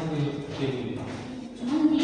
Cuman di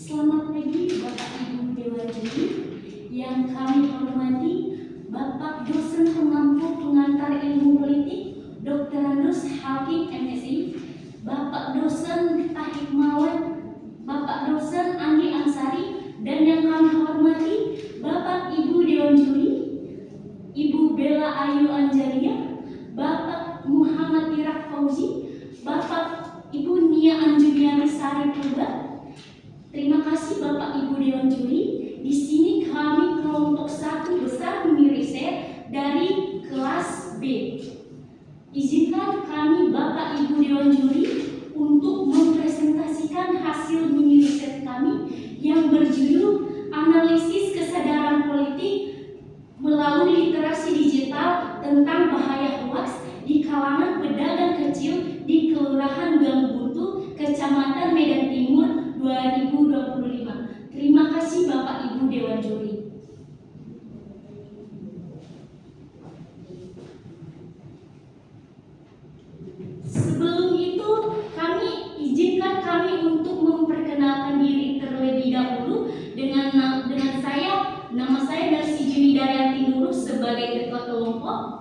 Selamat pagi Bapak Ibu Dewan Juri yang kami hormati, Bapak Dosen Pengampu Pengantar Ilmu Politik Dr. Andus Hakim MSI, Bapak Dosen Tahikmawan, Bapak Dosen Andi Ansari, dan yang kami hormati Bapak Ibu Dewan Juri, Ibu Bella Ayu Anjaria, Bapak Muhammad Irak Fauzi, Bapak Ibu Nia Anjuliani Sari Purba. Terima kasih Bapak Ibu Dewan Juri. Di sini kami kelompok 1 besar mini riset dari kelas B. Izinkan kami Bapak Ibu Dewan Juri untuk mempresentasikan hasil mini riset kami yang berjudul Analisis Kesadaran Politik melalui Literasi Digital tentang Bahaya Hoaks kalangan pedagang kecil di Kelurahan Gangbuntu, Kecamatan Medan Timur 2025. Terima kasih Bapak Ibu Dewan Juri. Sebelum itu, izinkan kami untuk memperkenalkan diri terlebih dahulu dengan nama saya Darsi Juni Daryanti Nurus sebagai Ketua Kelompok.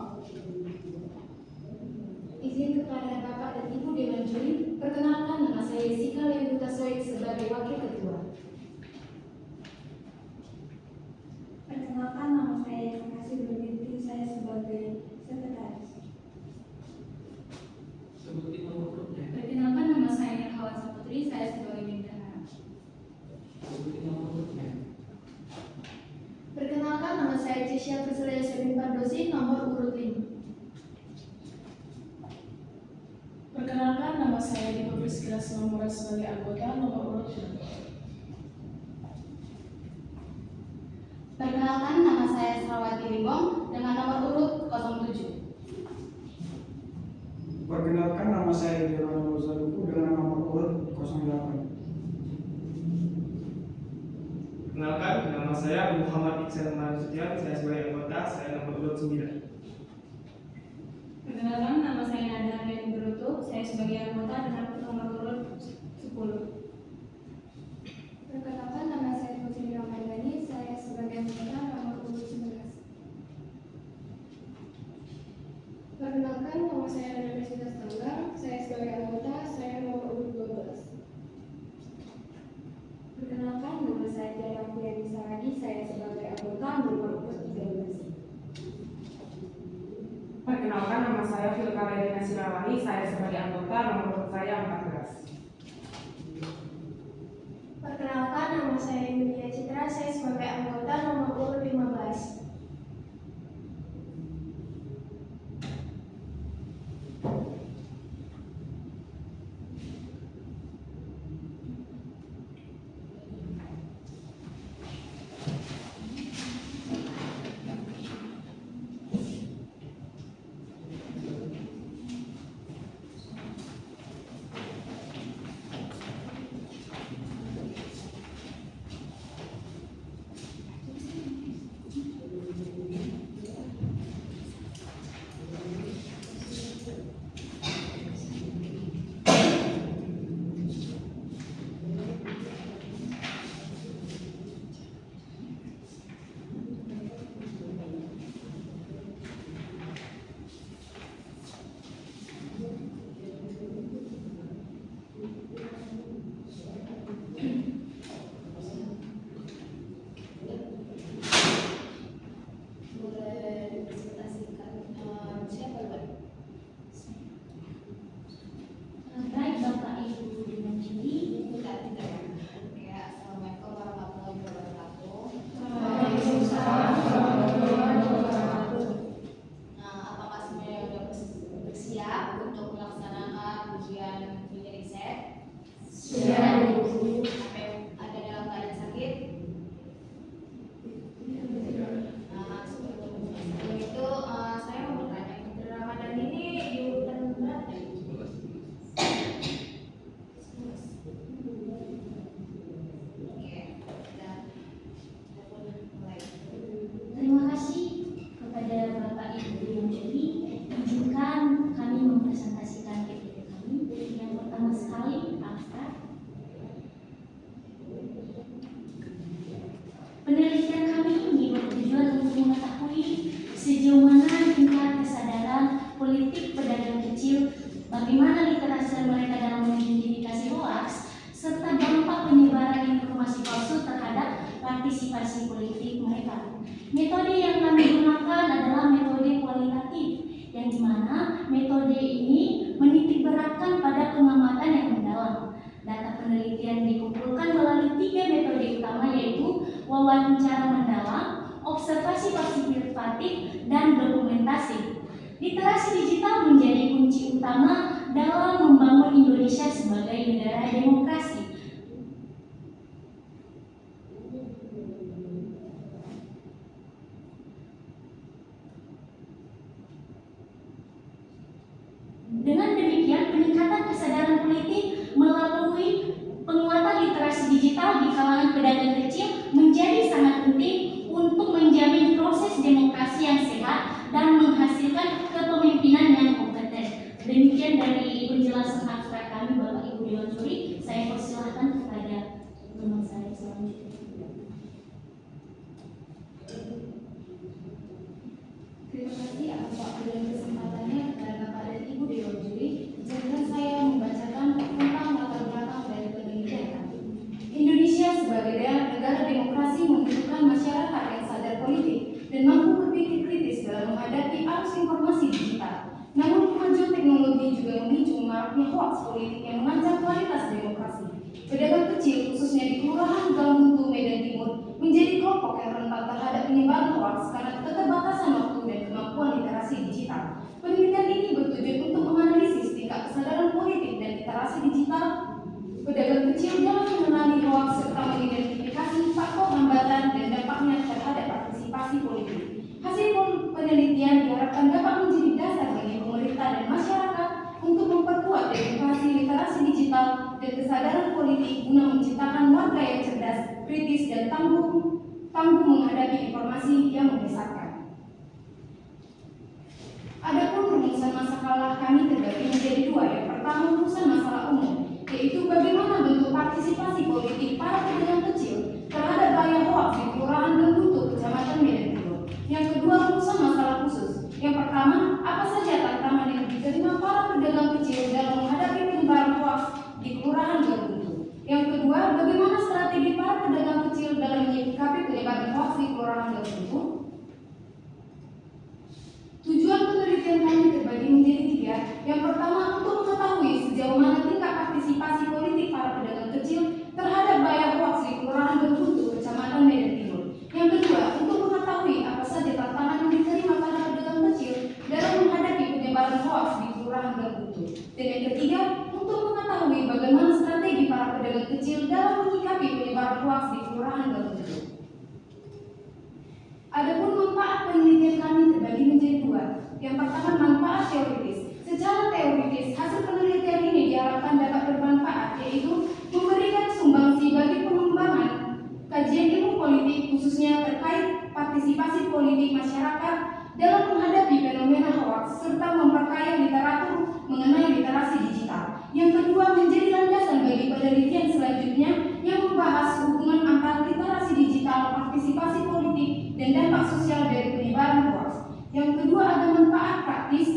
Izin kepada Bapak dan Ibu Dewan Juri, perkenalkan nama saya Jessica Lebuta Soid sebagai Wakil Ketua. Perkenalkan, nama saya Kasih Berbinti, saya sebagai Sekretaris. Sebutin nomor urutnya. Perkenalkan, nama saya Hawa Saputri, saya sebagai bintara. Sebutin nomor urutnya. Perkenalkan, nama saya Cisha Priscilla Yasmin Pardosi, nomor urut 5. Perkenalkan, nama saya Diko Priscilla Sinomora sebagai anggota nomor urut 6. Perkenalkan, nama saya Sarawati Limbong dengan nomor urut 07. Perkenalkan, nama saya Dirwan Rosaluku dengan nomor urut 08. Perkenalkan, nama saya Muhammad Iksan Mansution, saya sebagai anggota, saya nomor urut 9. Perkenalkan, nama saya Nada Handayani Berutu, saya sebagai anggota dengan nomor urut 10. Perkenalkan, nama saya Putri Ramadhani, saya sebagai anggota nomor urut 11. Perkenalkan, nama saya Nada Resitas Tanggang, saya sebagai anggota, saya nomor urut 12. Perkenalkan, nama saya Jaya Fiani Saragi, saya sebagai anggota nomor urut 13. Perkenalkan, nama saya Filka Lerina Sirawani, saya sebagai anggota nomor urut saya 14. Perkenalkan, nama saya Yulia Citra, saya sebagai anggota nomor urut 15. Baik Bapak Ibu Dewan Juri. Assalamualaikum warahmatullahi wabarakatuh. Apakah semuanya sudah bersiap untuk melaksanakan ujian mini riset? Siap. Sampai ada dalam keadaan sakit? Sebelum itu saya mau bertanya, Putri Ramadan ini di urutan berapa? Terima kasih kepada Bapak Ibu Dewan Juri. Izinkan kami mempresentasikan PPT kami. Yang pertama sekali, abstrak. Penelitian kami ini bertujuan untuk mengetahui sejauh mana tingkat kesadaran politik pedagang kecil, bagaimana literasi mereka dalam mengidentifikasi hoaks, serta dampak penyebaran informasi palsu terhadap partisipasi politik mereka. Metode yang kami gunakan adalah metode kualitatif, yang dimana metode ini menitik beratkan pada pengamatan yang mendalam. Data penelitian dikumpulkan melalui 3 metode utama, yaitu wawancara mendalam, observasi partisipatif, dan dokumentasi. Literasi digital menjadi kunci utama dalam membangun Indonesia sebagai negara demokrasi. meningkatkan kesadaran politik melalui penguatan literasi digital di kalangan pedagang kecil menjadi sangat penting untuk menjamin proses demokrasi yang sehat dan menghasilkan kepemimpinan yang kompeten. Demikian dari penjelasan abstrak kami, Bapak Ibu Dewan Juri. Saya persilahkan kepada teman saya selanjutnya. Terima kasih atas waktu dan kesempatannya kepada Bapak dan Ibu Dewan Juri. Izinkan saya membacakan tentang latar belakang dari penelitian kami. Indonesia sebagai negara demokrasi membutuhkan masyarakat yang sadar politik dan mampu berpikir kritis dalam menghadapi arus informasi digital. Namun kemajuan teknologi juga memicu maraknya hoaks politik yang mengancam kualitas demokrasi. Pedagang kecil, khususnya di Kelurahan Galuntu, Medan Timur, menjadi kelompok yang rentan terhadap penyebaran hoaks karena keterbatasan waktu dan kemampuan literasi digital. Penelitian ini bertujuan untuk menganalisis tingkat kesadaran politik dan literasi digital pedagang kecil dalam mengenali hoaks serta mengidentifikasi faktor hambatan dan dampaknya terhadap partisipasi politik. Hasil penelitian diharapkan dapat menjadi dasar bagi pemerintah dan masyarakat untuk memperkuat edukasi literasi digital dan kesadaran politik guna menciptakan warga yang cerdas, kritis, dan tangguh menghadapi informasi yang menyesatkan. Adapun rumusan masalah kami terbagi menjadi dua. Yang pertama, rumusan masalah umum, yaitu bagaimana bentuk partisipasi politik para pedagang kecil terhadap bahaya hoaks di Kelurahan Galuntu, Kecamatan Medan Timur. Yang kedua, rumusan masalah khusus. Yang pertama, apa saja tantangan yang diterima para pedagang kecil dalam menghadapi penyebaran hoaks di Kelurahan Galuntu. Yang kedua, bagaimana strategi para pedagang kecil dalam menyikapi penyebaran hoaks di Kelurahan Galuntu. Tujuan penelitian kami terbagi menjadi tiga. Yang pertama, untuk mengetahui sejauh mana tingkat partisipasi politik para pedagang kecil terhadap bahaya hoaks di Kelurahan Galuntu, Kecamatan Medan Timur. Yang kedua, untuk mengetahui apa saja tantangan yang diterima para pedagang kecil dalam menghadapi penyebaran hoaks di Kelurahan Galuntu. Dan yang ketiga, untuk mengetahui bagaimana strategi para pedagang kecil dalam menyikapi penyebaran hoaks di Kelurahan Galuntu. Adapun manfaat penelitian kami terbagi menjadi dua. Yang pertama, manfaat teoritis. Secara teoritis, hasil penelitian ini diharapkan dapat bermanfaat, yaitu memberikan sumbangsi bagi pengembangan kajian ilmu politik, khususnya terkait partisipasi politik masyarakat dalam menghadapi fenomena hoaks, serta memperkaya literatur mengenai literasi digital. Yang kedua, menjadi landasan bagi penelitian selanjutnya yang membahas hubungan antara literasi digital, partisipasi politik, dan dampak sosial dari penyebaran hoaks. Yang kedua, ada manfaat praktis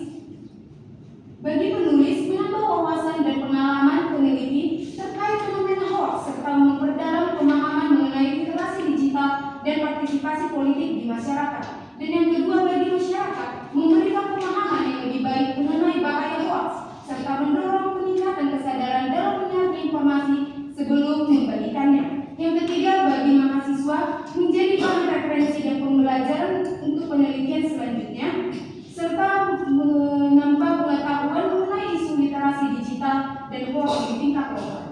bagi penulis menambah wawasan dan pengalaman peneliti terkait fenomena hoaks serta memperdalam pemahaman mengenai literasi digital dan partisipasi politik di masyarakat. Dan yang kedua, bagi masyarakat memberikan pemahaman yang lebih baik mengenai bahaya hoaks serta mendorong peningkatan kesadaran dalam menyaring informasi sebelum membagikannya. Yang ketiga, bagi mahasiswa menjadi bahan referensi dan pembelajaran untuk penelitian selanjutnya serta menambah pengetahuan mengenai isu literasi digital dan hoaks di tingkat lokal.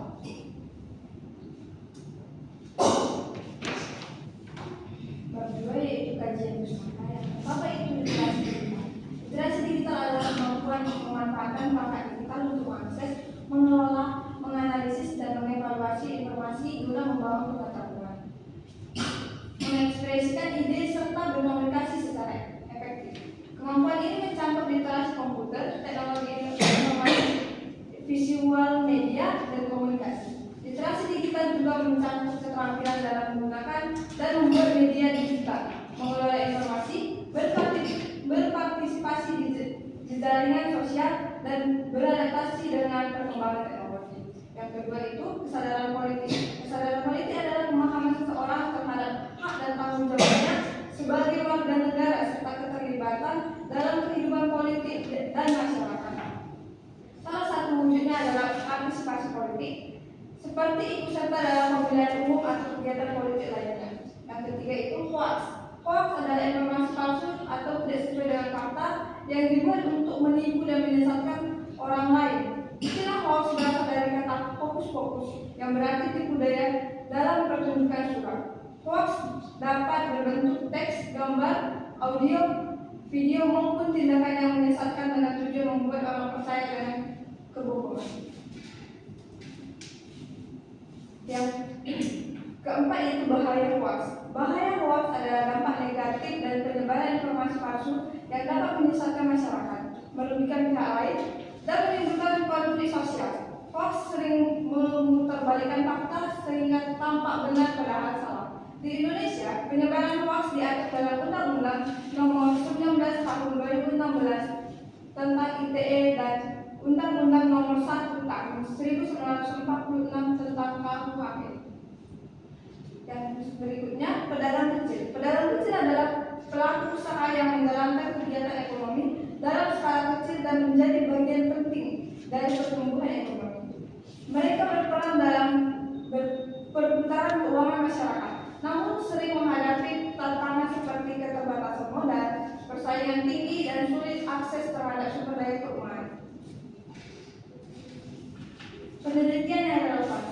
Bab 2 yaitu kajian bersama. Yang pertama itu literasi digital. Literasi digital adalah kemampuan memanfaatkan perangkat digital untuk mengakses, mengelola, menganalisis, dan mengevaluasi informasi guna membangun pengetahuan, mengekspresikan ide, serta berkomunikasi secara efektif. Kemampuan ini mencakup literasi komputer, teknologi informasi, visual media, dan komunikasi. Literasi digital juga mencakup keterampilan dalam menggunakan dan membuat media digital, mengelola informasi, berpartisipasi di jaringan sosial, dan beradaptasi dengan perkembangan teknologi. Yang kedua itu kesadaran politik. Kesadaran politik adalah pemahaman seseorang terhadap hak dan tanggung jawabnya sebagai warga negara serta keterlibatan dalam kehidupan politik dan masyarakat. Salah satu wujudnya adalah partisipasi politik, seperti ikut serta dalam pemilihan umum atau kegiatan politik lainnya. Yang ketiga itu hoaks. Hoaks adalah informasi palsu atau tidak sesuai dengan fakta yang dibuat untuk menipu dan menyesatkan orang lain. Istilah hoaks berasal dari kata hokus-pokus yang berarti tipu daya dalam pertunjukan surat. Hoaks dapat berbentuk teks, gambar, audio, video maupun tindakan yang menyesatkan dengan tujuan membuat orang percaya dengan kebohongan. yaitu bahaya hoax. Bahaya hoax adalah dampak negatif dan penyebaran informasi palsu yang dapat menyesatkan masyarakat, merugikan pihak lain, dan menimbulkan konflik sosial. Hoax sering memutarbalikkan fakta sehingga tampak benar padahal salah. Di Indonesia, penyebaran hoax diatur dalam Undang-Undang Nomor 19 Tahun 2016 tentang ITE dan Undang-Undang Nomor 1 Tahun 1946 tentang KUHP. Yang berikutnya, pedagang kecil. Pedagang kecil adalah pelaku usaha yang menjalankan kegiatan ekonomi dalam skala kecil dan menjadi bagian penting dari pertumbuhan ekonomi. Mereka berperan dalam perputaran keuangan masyarakat, namun sering menghadapi tantangan seperti keterbatasan modal, persaingan tinggi, dan sulit akses terhadap sumber daya keuangan. Penelitian yang relevan.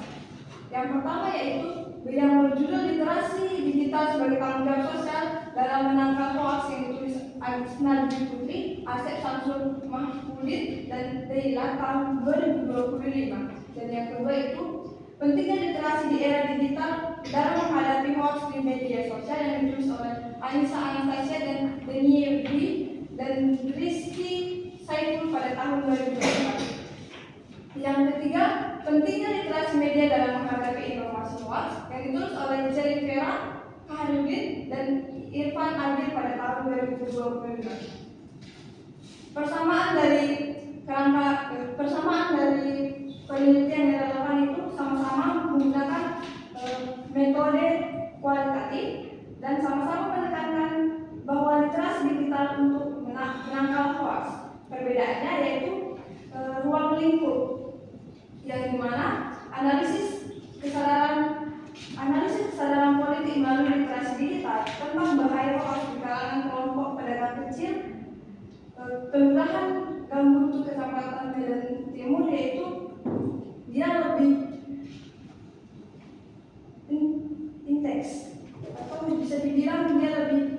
Yang pertama yaitu yang berjudul Literasi Digital sebagai Tanggung Jawab Sosial dalam Menangkal Hoax yang ditulis Agustina Dwi Putri, Asep Samsul Mahfudin, dan Deila tahun 2025. Dan yang kedua itu pentingnya literasi di era digital dalam menghadapi hoax di media sosial yang ditulis oleh Anissa Anastasia dan Denie Dwi dan Rizky Saiful pada tahun 2004. Yang ketiga, pentingnya literasi media dalam menghadapi informasi hoax yang ditulis oleh Jerry Vera, Kaharudin, dan Irfan Adil pada tahun 2025. Persamaan dari penelitian yang relevan itu sama-sama menggunakan metode kualitatif dan sama-sama menekankan bahwa literasi digital untuk menangkal hoax. Perbedaannya yaitu ruang lingkup, yang dimana analisis kesadaran politik melalui literasi digital tentang bahaya hoax di kalangan kelompok pedagang kecil, kelurahan Gambuntu, Kecamatan Medan Timur, yaitu dia lebih intens atau bisa dibilang dia lebih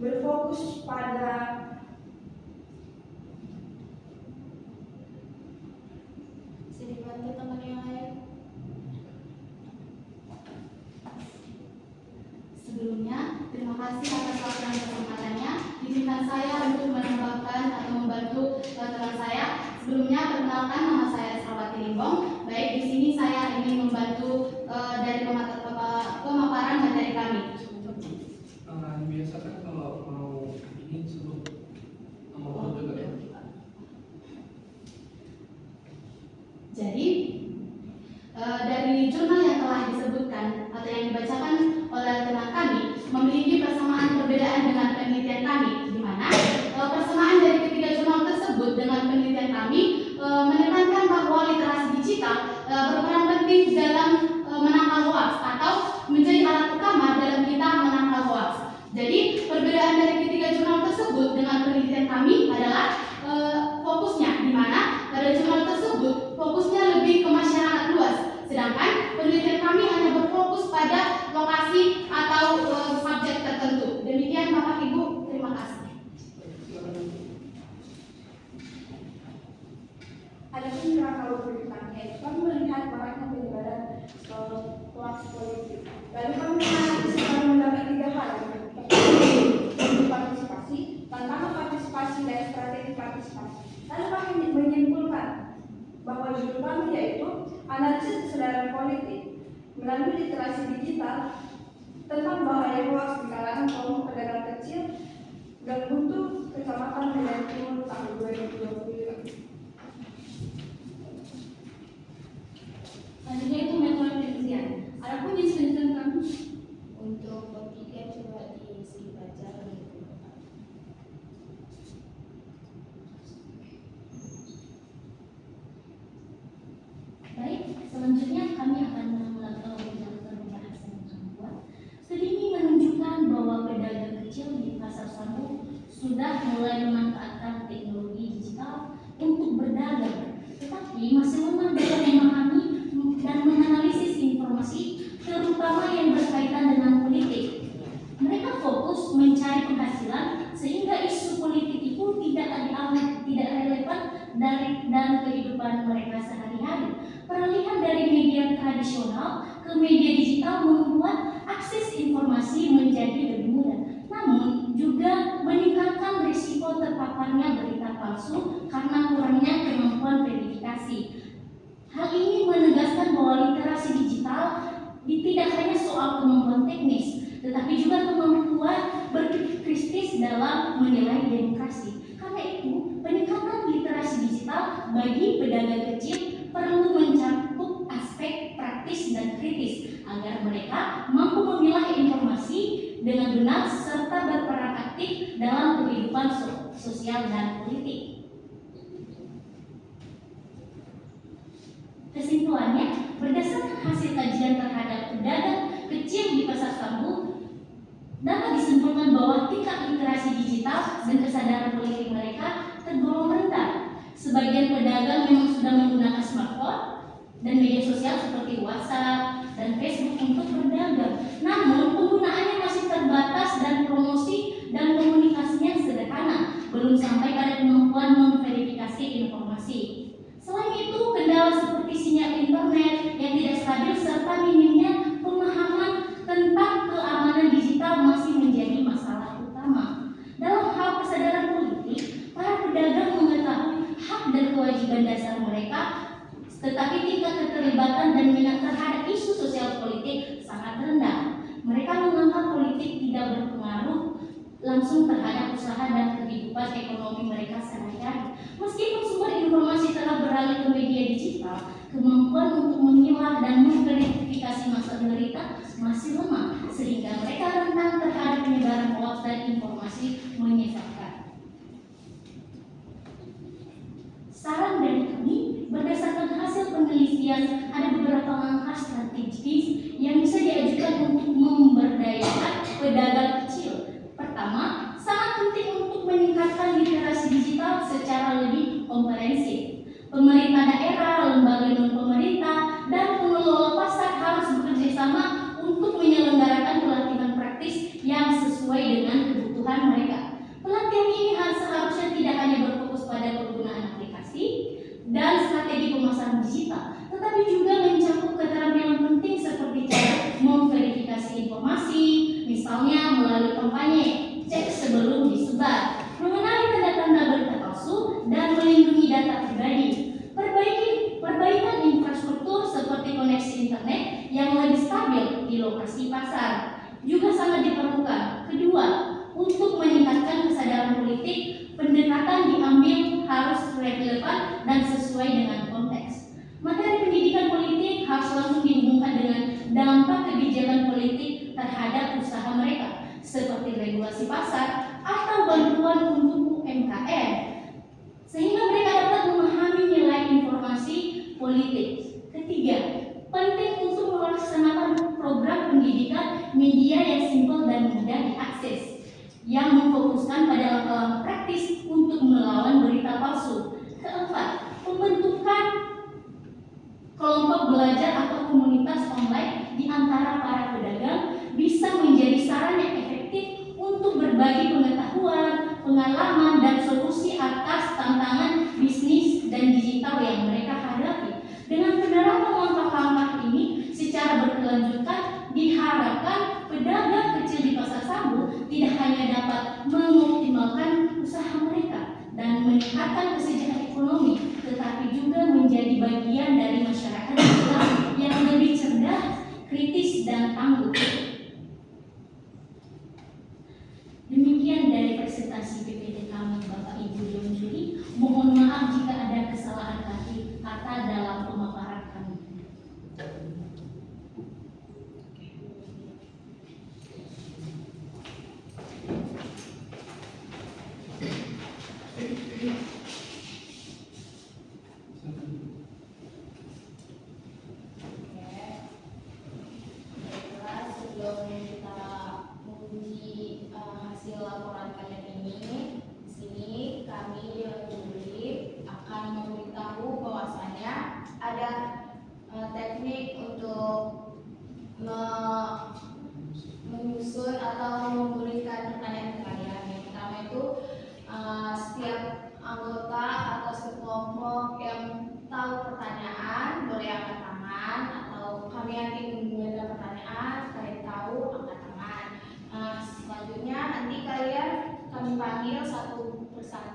berfokus pada dibantu teman yang lain. Sebelumnya, terima kasih atas waktu dan kesempatannya. Izinkan saya untuk menambahkan atau membantu teman saya. Sebelumnya, perkenalkan, nama saya Srawati Limbong. Baik, di sini saya ingin membantu dari pemaparan materi kami. Biasa kan kalau mau ini sebelum nomor juga ya. Jadi, dari jurnal yang telah disebutkan atau yang dibacakan oleh teman kami memiliki persamaan perbedaan dengan penelitian kami, di mana persamaan dari ketiga jurnal tersebut dengan penelitian kami menekankan bahwa literasi digital berperan penting dalam menangkal hoax atau menjadi alat utama dalam kita menangkal hoax. Jadi, perbedaan dari ketiga jurnal tersebut dengan penelitian kami adalah fokusnya, di mana pada jurnal tersebut fokusnya lebih ke masyarakat luas, sedangkan penelitian kami hanya berfokus pada lokasi atau subjek tertentu. Demikian Bapak Ibu, terima kasih. adapun kerangka berikutnya, kami melihat maraknya penyebaran hoax politik. Lalu kami menganalisis kami mendapat 3 hal. Partisipasi, tantangan partisipasi, dan strategi partisipasi. Lalu kami menyimpulkan bahwa judul kami yaitu analisis kesadaran politik melalui literasi digital tentang bahaya hoax di kalangan kaum pedagang kecil dan buntu Kecamatan Medan Timur tahun 2025. Selanjutnya itu metode penelitian. Adapun jenis penelitian kami Untuk topiknya coba diisi baca gitu. baik, selanjutnya kami akan melakukan pembahasan yang kami buat. Studi ini menunjukkan bahwa pedagang kecil di pasar Sambung sudah mulai memanfaatkan teknologi digital untuk berdagang, tetapi masih lemah dalam memahami terpaparnya berita palsu karena kurangnya kemampuan verifikasi. Hal ini menegaskan bahwa literasi digital tidak hanya soal kemampuan teknis, tetapi juga kemampuan berpikir kritis dalam menilai demokrasi. Karena itu, peningkatan literasi digital bagi pedagang kecil perlu mencakup aspek praktis dan kritis agar mereka mampu memilah informasi dengan benar serta berperan aktif dalam kehidupan sosial dan politik. Kesimpulannya, berdasarkan hasil kajian terhadap pedagang kecil di Pasar Sambu, dapat disimpulkan bahwa tingkat literasi digital dan kesadaran politik mereka tergolong rendah. Sebagian pedagang memang sudah menggunakan smartphone dan media sosial seperti WhatsApp dan Facebook untuk berdagang. Namun, penggunaannya masih terbatas dan promosi dan komunikasinya sederhana, belum sampai pada kemampuan memverifikasi informasi. Selain itu, kendala seperti sinyal internet yang tidak stabil serta minimnya pemahaman tentang keamanan digital masih menjadi masalah utama. Dalam hal kesadaran politik, para pedagang mengetahui hak dan kewajiban dasar mereka, tetapi tingkat keterlibatan dan minat terhadap isu sosial politik sangat rendah. Mereka menganggap politik tidak berpengaruh langsung terhadap usaha dan kehidupan ekonomi mereka sehari-hari. Meskipun sumber informasi telah beralih ke media digital, kemampuan untuk memilah dan memverifikasi masa berita masih lemah, sehingga mereka rentan terhadap penyebaran hoax dan informasi menyesatkan. Saran dari kami, berdasarkan hasil penelitian, ada beberapa langkah strategis yang bisa diajukan untuk memberdayakan pedagang kecil. Pertama, sangat penting untuk meningkatkan literasi digital secara lebih komprehensif. Pemerintah daerah, lembaga non-pemerintah, dan pengelola pasar harus bekerja sama untuk menyelenggarakan pelatihan praktis yang sesuai dengan kebutuhan mereka. Pelatihan ini seharusnya tidak hanya berfokus pada penggunaan aplikasi dan strategi pemasaran digital, tetapi juga mencakup keterampilan penting seperti cara memverifikasi informasi, misalnya melalui kampanye cek sebelum disebar, mengenali tanda-tanda berita palsu, dan melindungi data pribadi. Perbaikan infrastruktur seperti koneksi internet yang lebih stabil di lokasi pasar juga sangat diperlukan. Kedua, untuk meningkatkan kesadaran politik, pendekatan diambil harus relevan dan sesuai dengan konteks. Materi pendidikan politik harus langsung dihubungkan dengan dampak kebijakan politik terhadap usaha mereka, seperti regulasi pasar atau bantuan untuk UMKM, sehingga mereka dapat memahami nilai informasi politik. Ketiga, penting untuk melaksanakan program pendidikan media yang simpel dan mudah diakses, yang memfokuskan pada langkah-langkah praktis untuk melawan berita palsu. Keempat, pembentukan kelompok belajar atau komunitas online di antara para pedagang bisa menjadi saran yang efektif untuk berbagi pengetahuan, pengalaman, dan solusi atas tantangan bisnis dan digital yang mereka hadapi. Dengan penerapan langkah-langkah ini secara berkelanjutan, diharapkan pedagang kecil di Pasar Sambu tidak hanya dapat mengoptimalkan usaha mereka dan meningkatkan kesejahteraan ekonomi, tetapi juga menjadi bagian dari masyarakat yang lebih cerdas, kritis, dan tangguh. Demikian dari presentasi PPT kami, Bapak Ibu dan juri. Mohon maaf jika ada kesalahan kata dalam pemaparan kami. Sebelum kita menguji hasil laporan kalian ini, di sini kami juri akan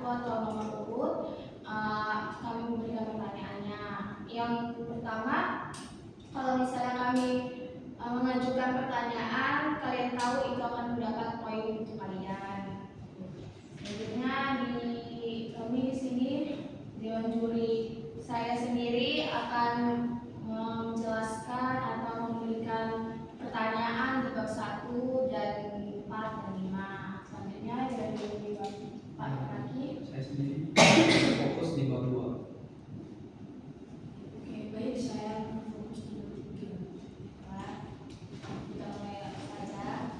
atau nomor urut, kami memberikan pertanyaannya. Yang pertama, kalau misalnya kami mengajukan pertanyaan, kalian tahu itu akan mendapat poin untuk kalian. Selanjutnya kami di sini Dewan Juri saya sendiri akan menjelaskan atau memberikan pertanyaan di bab 1 dan 4 dan 5. Selanjutnya dari Pak Raki. Saya sendiri fokus di bab 2. Oke, baik, saya fokus dulu. Pak, kita mulai saja.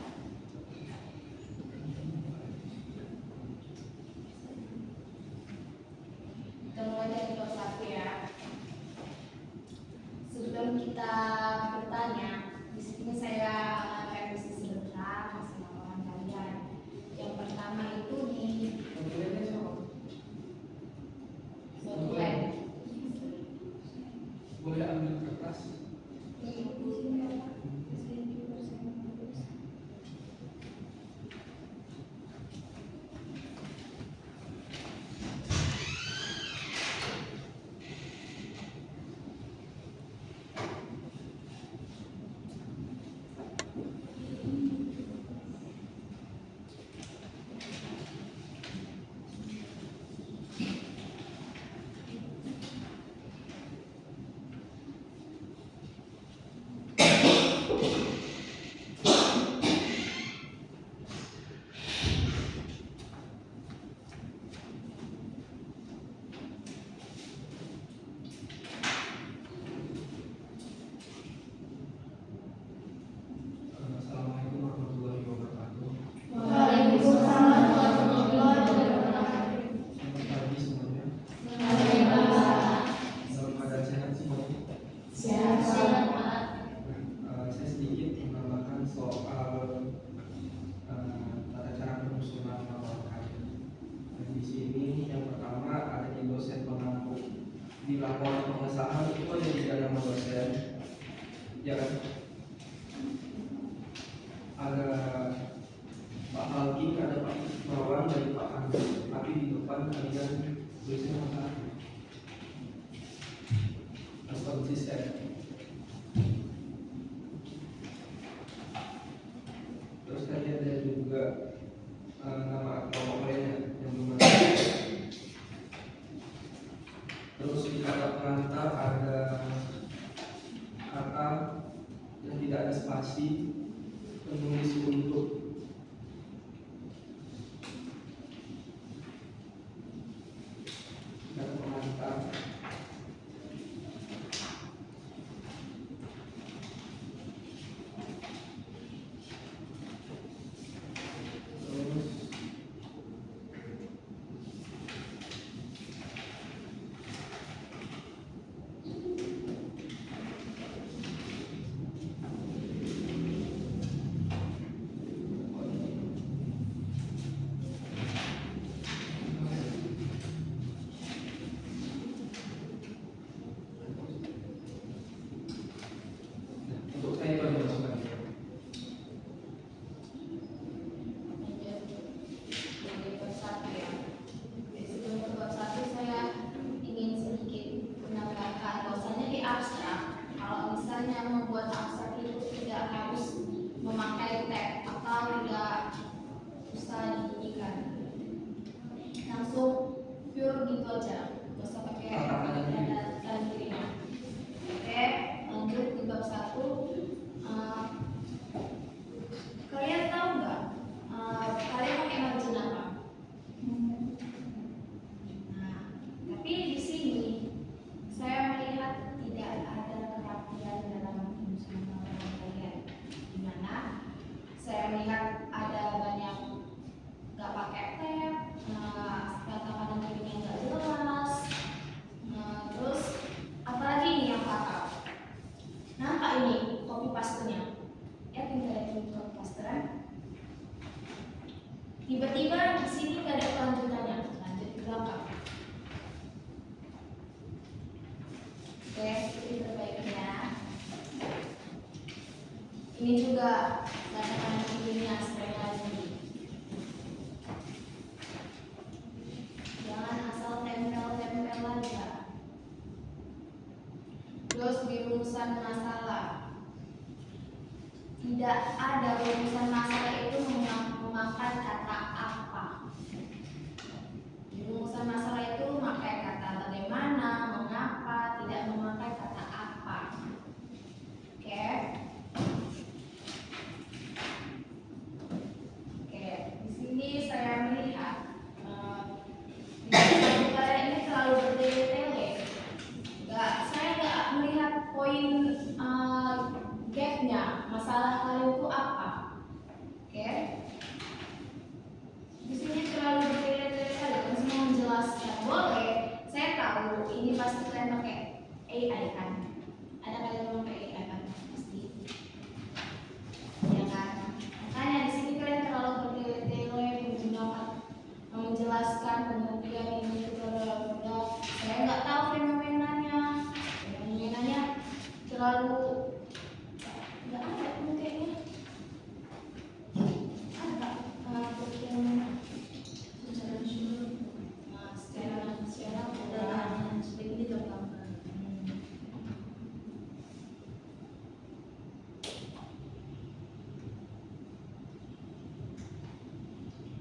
Kita mulai dari bab 1 ya. Sebelum kita bertanya, di sini saya akan revisi sebentar hasil laporan kalian. Yang pertama itu di dokumen. Boleh ambil kertas? Assalamualaikum warahmatullahi wabarakatuh. Waalaikumsalam warahmatullahi wabarakatuh. Selamat pagi semuanya. Dalam keadaan sehat semuanya. Siap. Saya sedikit menambahkan soal tata cara penyusunan laporan. Dan di sini yang pertama ada di dosen pengampu. Di laporan pengesahan itu ada tiga nama dosen. Ya kan? Ada Pak Halki, ada Pak Mawan, dari Pak Hans. Tapi di depan kalian tulisnya nama satu. Harus konsisten. Terus tadi ada juga nama kelompok lainnya yang belum ada. Terus di kata pengantar ada kata yang tidak ada spasi, penulis untuk. Kata pengantar. Terus untuk saya baru masukkan. Jadi bab 1 ya. Sebelum ke bab 1 saya ingin sedikit menambahkan bahwasanya di abstrak, kalau misalnya membuat abstrak itu tidak harus memakai tag atau tidak usah diinikan, langsung pure gitu aja, nggak usah pakai dan dirinya. Oke, lanjut di bab 1. Kalian tahu nggak? Kalian pakai margin apa? Nah, tapi di sini saya melihat tidak ada kerapian dalam penyusunan laporan kalian. Di mana saya melihat ada banyak nggak pakai tab, kata-kata dirinya nggak jelas. Terus apalagi ini yang fatal. Nampak ini copy paste-nya. Ya, tinggal di copy pasteran. Tiba-tiba di sini nggak ada kelanjutannya, lanjut ke belakang. Oke, ini perbaikannya. Ini juga katakan dirinya sering lagi. rumusan masalah. Tidak ada rumusan masalah itu memakai kata apa. Di rumusan masalah itu memakai kata bagaimana, mengapa, tidak memakai kata apa. Oke. Oke, di sini saya melihat di kalian ini terlalu bertele-tele. Saya nggak melihat poin gapnya, masalah kalian itu apa. Oke. Di sini terlalu bertele-tele sekali, kan semua menjelaskan. Boleh, saya tahu ini pasti kalian pakai AI kan. Ada kalian yang pakai AI kan? Pasti. Ya kan? Makanya di sini kalian terlalu bertele-tele menjelaskan pengertian ini itu bla. Saya nggak tahu fenomenanya terlalu nggak ada kayaknya. Ada pengertian secara nasional dan seperti ini tergambar.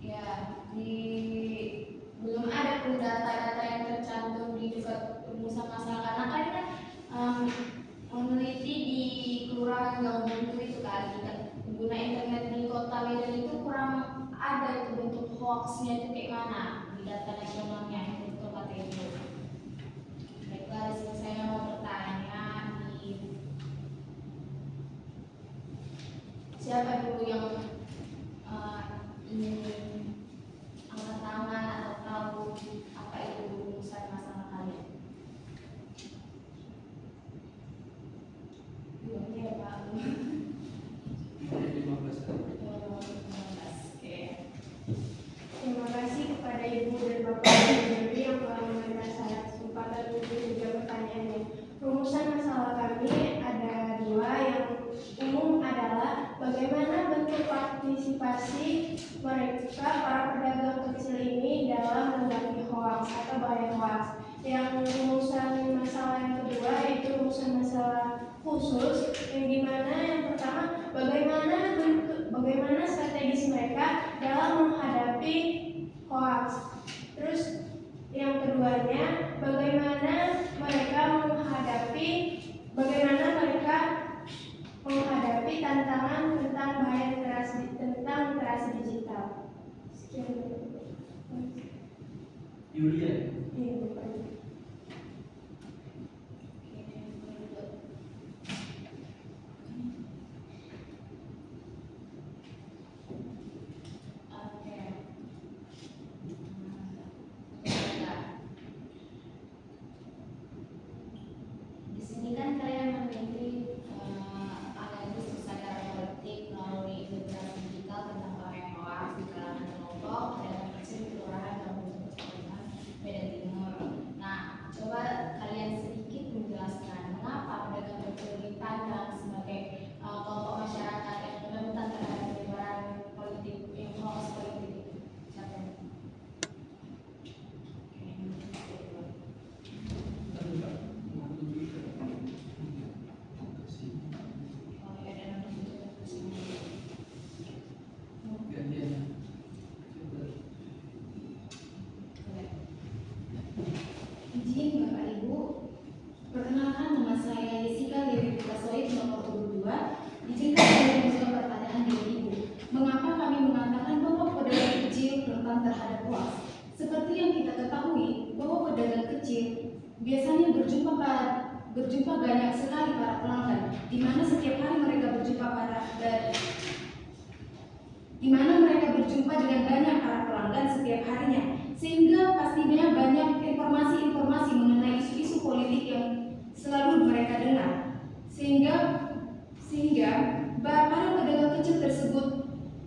Ya, belum ada pun data-data yang tercantum di dekat rumusan masalah karena kan kita meneliti di kelurahan Gaungguntu itu kan pengguna internet di kota Medan itu kurang ada itu bentuk hoaxnya itu kayak mana di data nasionalnya itu tempat itu. Baiklah, di sini saya mau bertanya siapa dulu yang ingin angkat tangan atau tahu apa itu rumusan masalah kalian? Iya Pak. 15 hari. Oke. Terima kasih kepada Ibu dan Bapak Guru yang telah memberikan saya kesempatan untuk menjawab pertanyaannya. Rumusan masalah kami ada dua. Yang umum adalah bagaimana bentuk partisipasi mereka para pedagang kecil ini dalam menghadapi hoax atau bahaya hoax. Yang rumusan masalah yang kedua yaitu rumusan masalah khusus yang dimana yang pertama bagaimana strategis mereka dalam menghadapi hoax. Terus yang keduanya bagaimana mereka menghadapi tantangan tentang bahaya literasi digital. Sekian. Yulia. Iya, Bapak. Di sini kan kalian meneliti analisis kesadaran politik melalui literasi digital tentang bahaya hoax di kalangan kelompok dan kecil kelurahan dan Medan Timur. Nah, coba kalian sedikit menjelaskan mengapa pedagang kecil dipandang sebagai kelompok masyarakat yang rentan terhadap penyebaran politik yang hoax politik. Siapa yang? Izin Bapak Ibu, perkenalkan nama saya Jessica Dewi Bukasoid nomor 22. Izinkan saya menjawab pertanyaan dari Ibu. Mengapa kami mengatakan bahwa pedagang kecil rentan terhadap hoax? Seperti yang kita ketahui bahwa pedagang kecil biasanya berjumpa banyak sekali para pelanggan, di mana setiap hari mereka berjumpa dengan banyak para pelanggan setiap harinya, sehingga pastinya banyak informasi-informasi mengenai isu-isu politik yang selalu mereka dengar, sehingga para pedagang kecil tersebut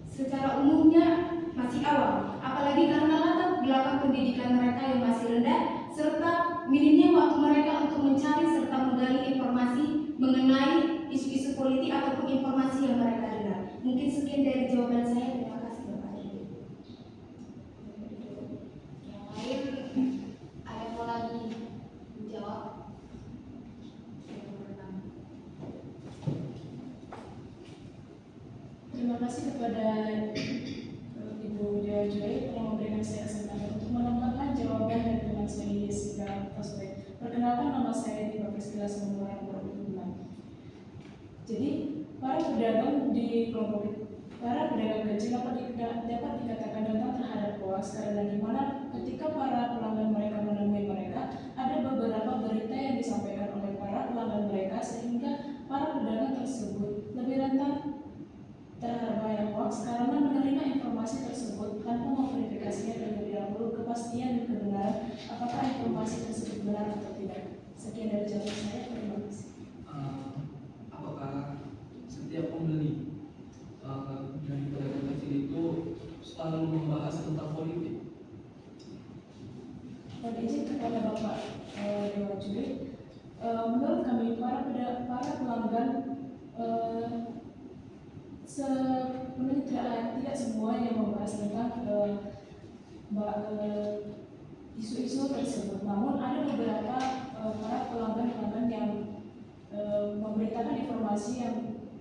secara umumnya masih awam, apalagi karena latar belakang pendidikan mereka yang masih rendah serta minimnya waktu mereka untuk mencari serta menggali informasi mengenai isu-isu politik ataupun informasi yang mereka dengar. Mungkin sekian dari jawaban saya. Terima kasih Bapak Ibu. Yang lain ada mau lagi menjawab? tewas karena di mana ketika para pelanggan mereka menemui mereka, ada beberapa berita yang disampaikan oleh para pelanggan mereka sehingga para pedagang tersebut lebih rentan terhadap bahaya hoax karena menerima informasi tersebut tanpa memverifikasinya terlebih dahulu kepastian dan kebenaran apakah informasi tersebut benar atau tidak. Sekian dari jawaban saya, terima kasih. Apakah setiap pembeli dari pedagang kecil itu selalu membahas tentang politik? Pada izin kepada Bapak Dewan Juri, menurut kami para pelanggan sebenarnya tidak semua yang membahas tentang isu-isu tersebut. Namun ada beberapa para pelanggan yang memberitakan informasi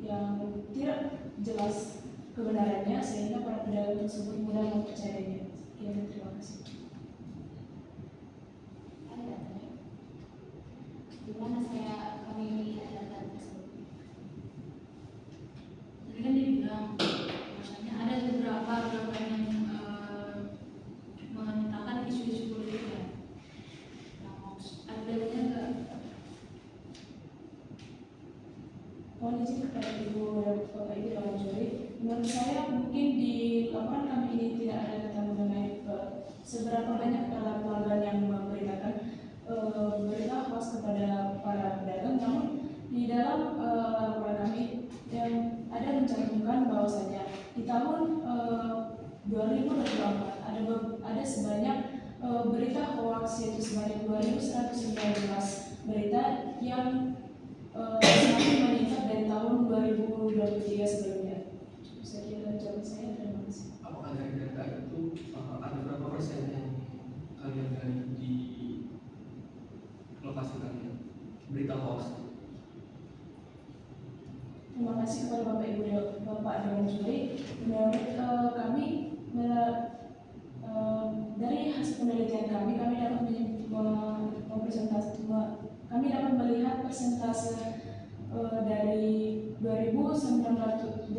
yang tidak jelas kebenarannya sehingga para pedagang tersebut mudah mempercayainya. Sekian, terima kasih. Di mana kami melihat data tersebut? Tadi kan dibilang, misalnya ada beberapa pelanggan yang menyatakan isu-isu politik ya. Ada datanya enggak? Mohon izin kepada Ibu Bapak Ibu Dewan Juri, menurut saya mungkin di laporan kami ini tidak ada data mengenai seberapa banyak para pelanggan yang memberitakan berita hoax kepada para pedagang. Namun di dalam laporan kami yang ada mencantumkan bahwasanya di tahun 2024 ada sebanyak berita hoax yaitu sebanyak 2.119 berita yang semakin meningkat dari tahun 2023 sebelumnya. Sekian dari jawaban saya, terima kasih. Apakah dari data itu ada berapa persen yang kalian gali di lokasi kalian berita hoax? Terima kasih kepada Bapak Ibu Bapak Dewan Juri. Menurut kami dari hasil penelitian kami dapat melihat persentase dari 2.119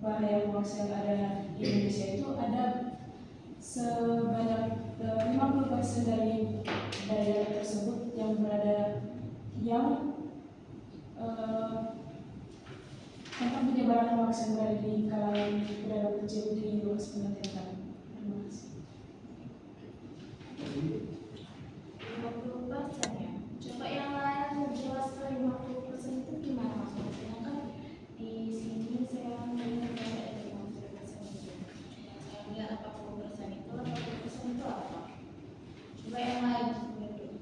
bahaya hoax yang ada di Indonesia itu ada sebanyak 50% dari data tersebut yang tentang penyebaran hoax yang berada di kalangan pedagang kecil di luas penelitian kami. Terima kasih. 50% ya. Coba yang lain menjelaskan 50% itu gimana maksudnya? Sedangkan di sini saya melihat ada 50%. Saya lihat 40% itu 80% itu apa? Coba yang lain seperti itu.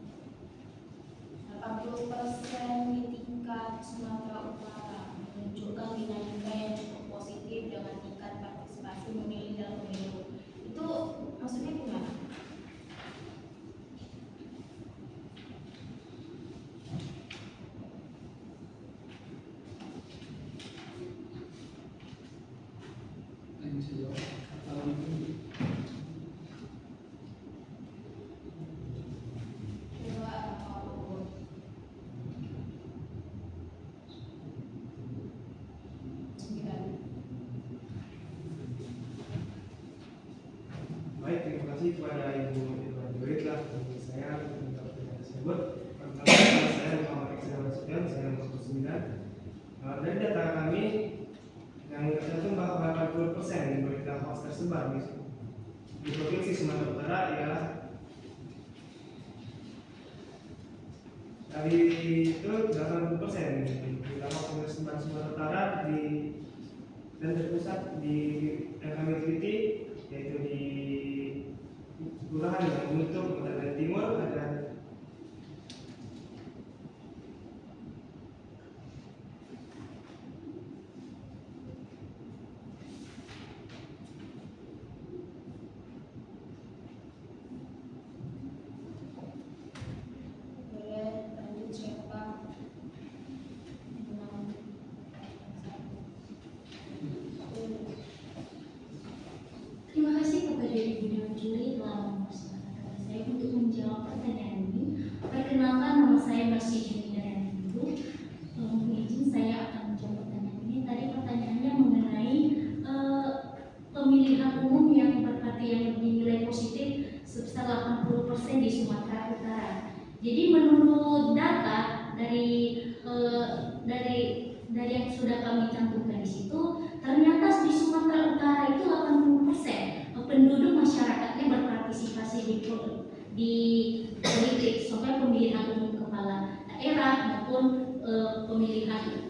80% di tingkat Sumatera Utara menunjukkan dinamika yang cukup positif dengan tingkat partisipasi memilih dalam pemilu. Itu maksudnya gimana? Bisa jawab kalau itu? Baik, terima kasih kepada Ibu Dewan Juri telah menjadi saya untuk pertanyaan tersebut. Pertama, saya Muhammad Iksan Nasution, saya nomor 9. Dari data kami yang tercantum bahwa 80% berita hoax tersebar di provinsi Sumatera Utara ialah dari itu 80% berita hoax yang tersebar di Sumatera Utara dan terpusat di yang kami teliti yaitu di Kelurahan yang Guntur, Kota Timur ada Terima kasih kepada Ibu Dewan Juri telah mempersilahkan saya untuk menjawab pertanyaan ini. Perkenalkan, nama saya Masih Junior Ibu. Mohon izin saya akan menjawab pertanyaan ini. Tadi pertanyaannya mengenai pemilihan umum Jadi menurut data dari yang sudah kami cantumkan di situ, ternyata di Sumatera Utara itu 80% penduduk masyarakatnya berpartisipasi di politik, sampai pemilihan umum kepala daerah maupun pemilihan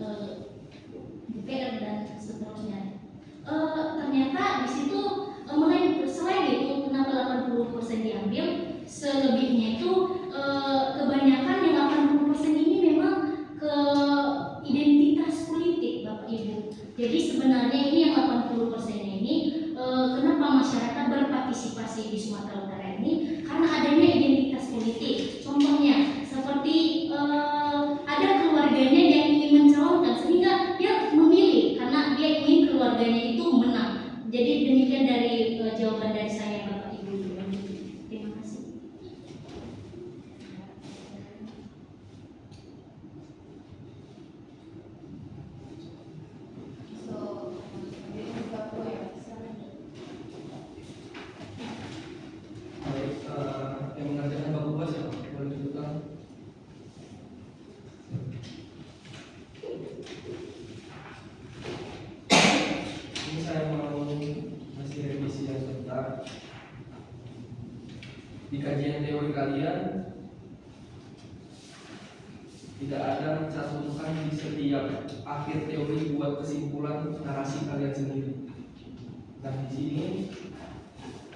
DPR dan seterusnya. Ternyata di situ selain itu kenapa 80% diambil, selebihnya itu kebanyakan yang 80% ini memang ke identitas politik Bapak Ibu. Jadi sebenarnya ini yang 80% ini kenapa masyarakat berpartisipasi di Sumatera Utara ini, karena adanya identitas politik. Contohnya seperti ada keluarganya yang ingin mencalonkan sehingga dia memilih karena dia ingin keluarganya itu menang. Jadi demikian dari jawaban dari saya Bapak Ibu. Terima kasih. Baik, yang mengerjakan Bapak Bas ya, boleh tunjukkan. Ini saya mau ngasih revisi yang sebentar. Di kajian teori kalian tidak ada mencantumkan di setiap akhir teori buat kesimpulan narasi kalian sendiri. Dan di sini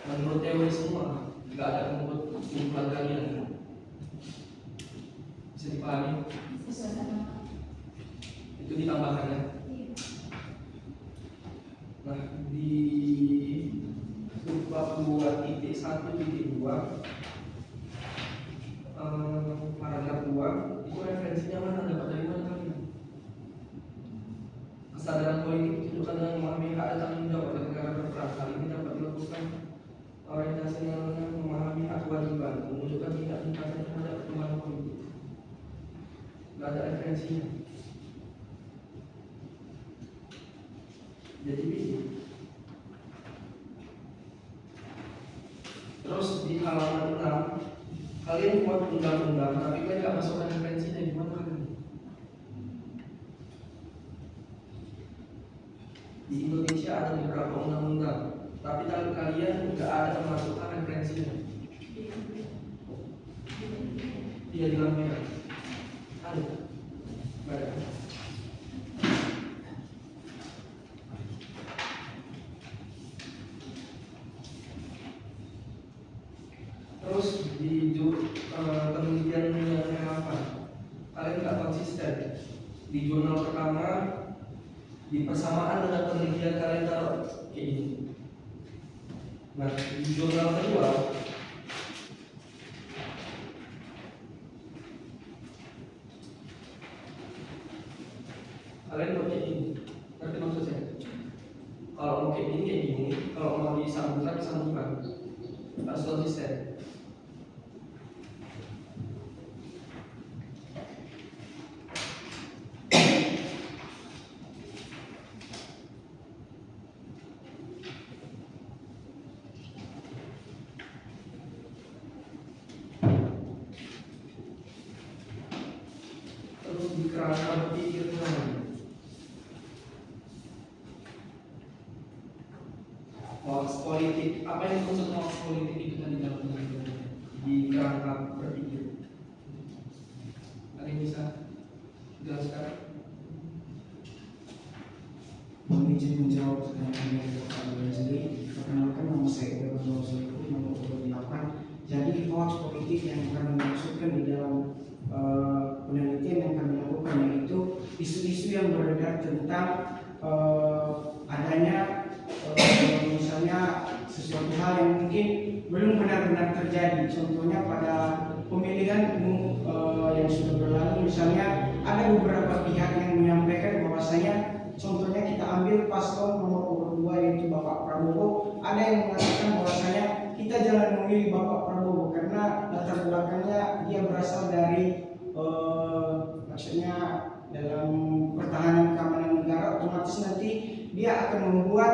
menurut teori semua, nggak ada menurut kesimpulan kalian. Bisa dipahami? Itu ditambahkan ya. Nah, di bab 2.1.2 paragraf 2 itu referensinya mana, dapat dari mana kalian? Kesadaran politik ditunjukkan dengan memahami hak dan tanggung jawab warga negara berperan. Hal ini dapat dilakukan orientasi dengan memahami hak kewajiban, menunjukkan tingkat-tingkatnya terhadap perkembangan politik. Nggak ada referensinya. Jadi begini. Terus di halaman 6 kalian buat undang-undang tapi kalian nggak masukkan referensinya, gimana kalian? Di Indonesia ada beberapa undang-undang tapi kalau kalian nggak ada memasukkan referensinya. Iya, di lampu merah ada. Nggak ada. Terus di penelitian yang relevan, kalian nggak konsisten. Di jurnal pertama, di persamaan dengan penelitian kalian taruh kayak gini. Nah, di jurnal kedua, kalian mau kayak gini. Ngerti maksud saya? Kalau mau kayak gini, kalau mau disambungkan, harus konsisten. Terus di kerangka berpikirnya, hoax politik. Apa yang dimaksud hoax politik itu tadi dalam penelitian? Di kerangka berpikir. Ada yang bisa jelaskan? Mohon izin menjawab pertanyaan dari Bapak sendiri. Perkenalkan, nama saya Irwan Rosalku, nomor 28. Jadi hoax politik yang kami maksudkan di dalam penelitian yang kami lakukan yaitu isu-isu yang beredar tentang adanya misalnya sesuatu hal yang mungkin belum benar-benar terjadi. Contohnya pada pemilihan umum yang sudah berlalu, misalnya ada beberapa pihak yang menyampaikan bahwasanya, contohnya kita ambil paslon nomor urut 2 yaitu Bapak Prabowo, ada yang mengatakan bahwasanya kita jangan memilih Bapak Prabowo karena latar belakangnya dia berasal dari maksudnya dalam pertahanan keamanan negara, otomatis nanti dia akan membuat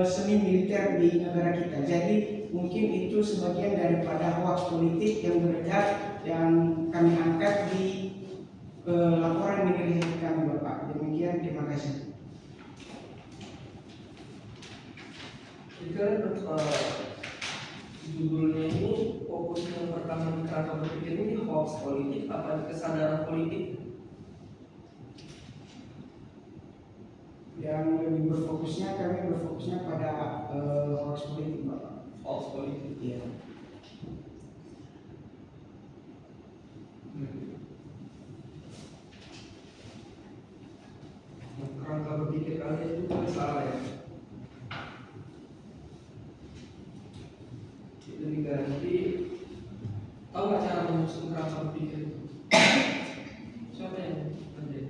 seni militer di negara kita. Jadi mungkin itu sebagian daripada hoax politik yang beredar yang kami angkat di laporan migrasi kami, Bapak. Demikian, terima kasih. Jika judulnya ini fokus yang pertama di kerangka berpikir ini hoax politik apa kesadaran politik? Yang lebih berfokusnya, kami berfokusnya pada hoax politik, Bapak. Hoax politik. Iya. Kerangka berpikir kalian itu kan salah ya. Itu diganti. Tahu nggak cara menyusun kerangka berpikir itu? Siapa yang kerjain?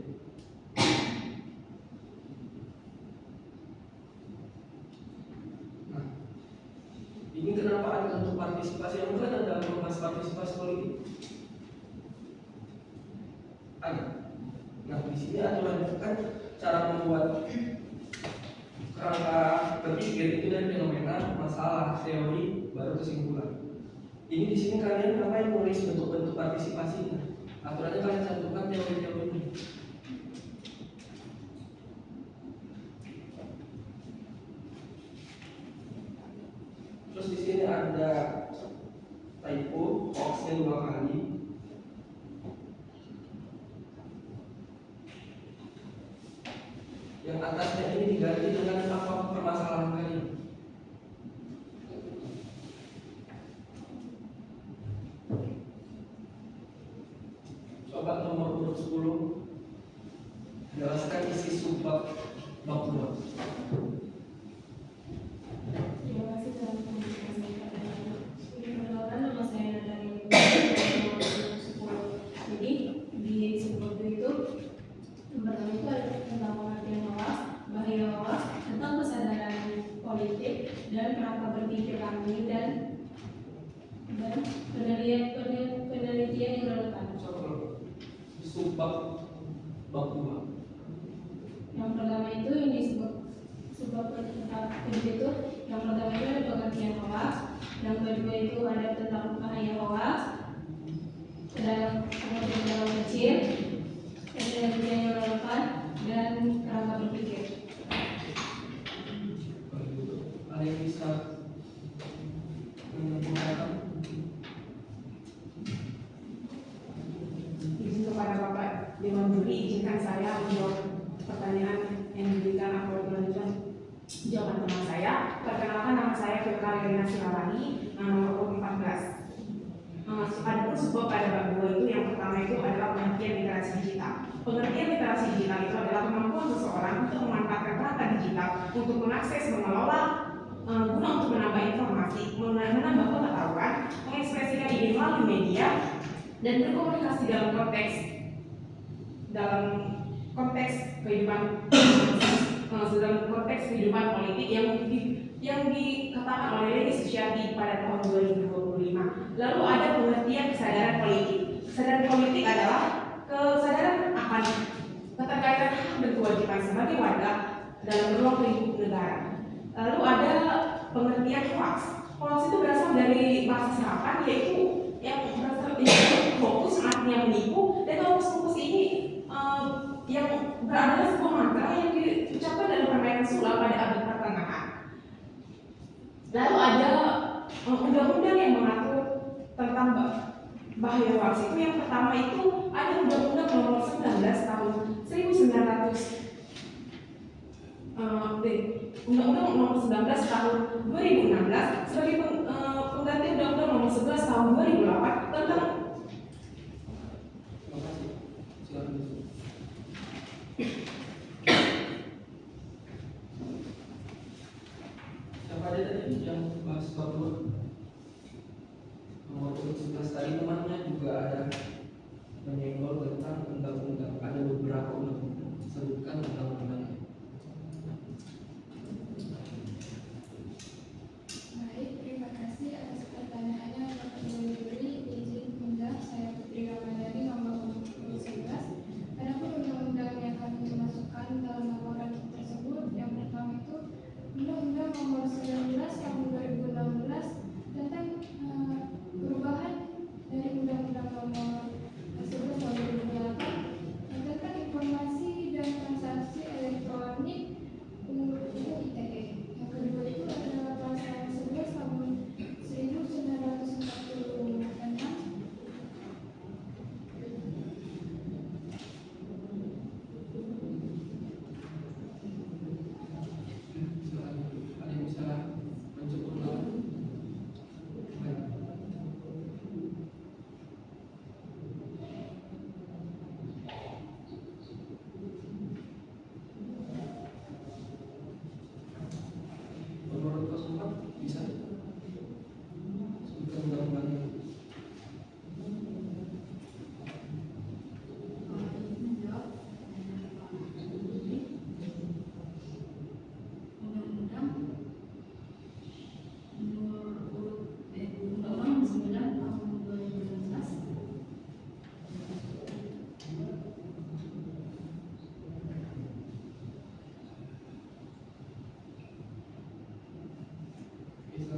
Nah, ini kenapa ada untuk partisipasi? Yang bukan ada membahas partisipasi politik. Ada. Nah, di sini aturan itu kan cara membuat kerangka berpikir itu dari fenomena, masalah, teori, baru kesimpulan. Ini di sini kalian ngapain nulis bentuk-bentuk partisipasinya? Aturannya kalian cantumkan teori-teori ini. Terus di sini ada typo, hoaxnya 2 kali. Yang atasnya ini diganti dengan apa permasalahan kali. Coba nomor urut 10. Jelaskan isi subbab bab 2. Terima kasih telah menonton! Perkenalkan, nama saya dari Jadi di sebelum itu yang pertama itu ada tentang pengertian hoax, bahaya hoax, tentang kesadaran politik dan kerangka berpikir kami dan penelitian yang relevan. Subbab bab 2. Yang pertama itu yang disebut sebab itu yang pertama itu ada pengertian hoax, yang kedua itu ada tentang bahaya hoax, dalam pengertian dalam kecil, penelitian yang relevan dan kerangka berpikir. Kalian bisa menyimpulkan. Izin kepada Bapak Dewan Juri, izinkan saya menjawab pertanyaan yang diberikan oleh penonton jawaban teman saya. Perkenalkan, nama saya Firka Lelina Sirawani, nomor 14. Adapun sebab pada bab 2 itu yang pertama itu adalah pengertian literasi digital. Pengertian literasi digital itu adalah kemampuan seseorang untuk memanfaatkan perangkat digital untuk mengakses, mengelola, guna untuk menambah informasi, menambah pengetahuan, mengekspresikan ide melalui media, dan berkomunikasi dalam konteks kehidupan politik yang dikatakan oleh Leni Suciati pada tahun 2025. Lalu ada pengertian kesadaran politik. Kesadaran politik adalah kesadaran akan keterkaitan hak dan kewajiban sebagai warga dalam beruang lingkup negara. Lalu ada pengertian hoax. Hoax itu berasal dari bahasa serapan, yaitu yang berasal dari hoax, artinya menipu, dan hoax ini yang berada sebuah mantra yang diucapkan dalam permainan sulap pada abad pertengahan. Lalu ada undang-undang yang mengatur tentang bahaya hoax itu. Yang pertama itu ada Undang-Undang Nomor 19 tahun 19 tahun 2016 sebagai pengganti Undang-Undang Nomor 11 tahun 2008 tentang Siapa ada tadi yang bahas bab 2? Nomor 11 tadi temannya juga ada menyenggol tentang undang-undang. Ada beberapa undang-undang. Sebutkan undang-undangnya. Baik, terima kasih atas pertanyaannya Bapak Dewan Juri. Izin menjawab, saya Putri Ramadhani, nomor 11. Adapun undang-undang yang kami masukkan dalam laporan tersebut, yang pertama itu Bisa.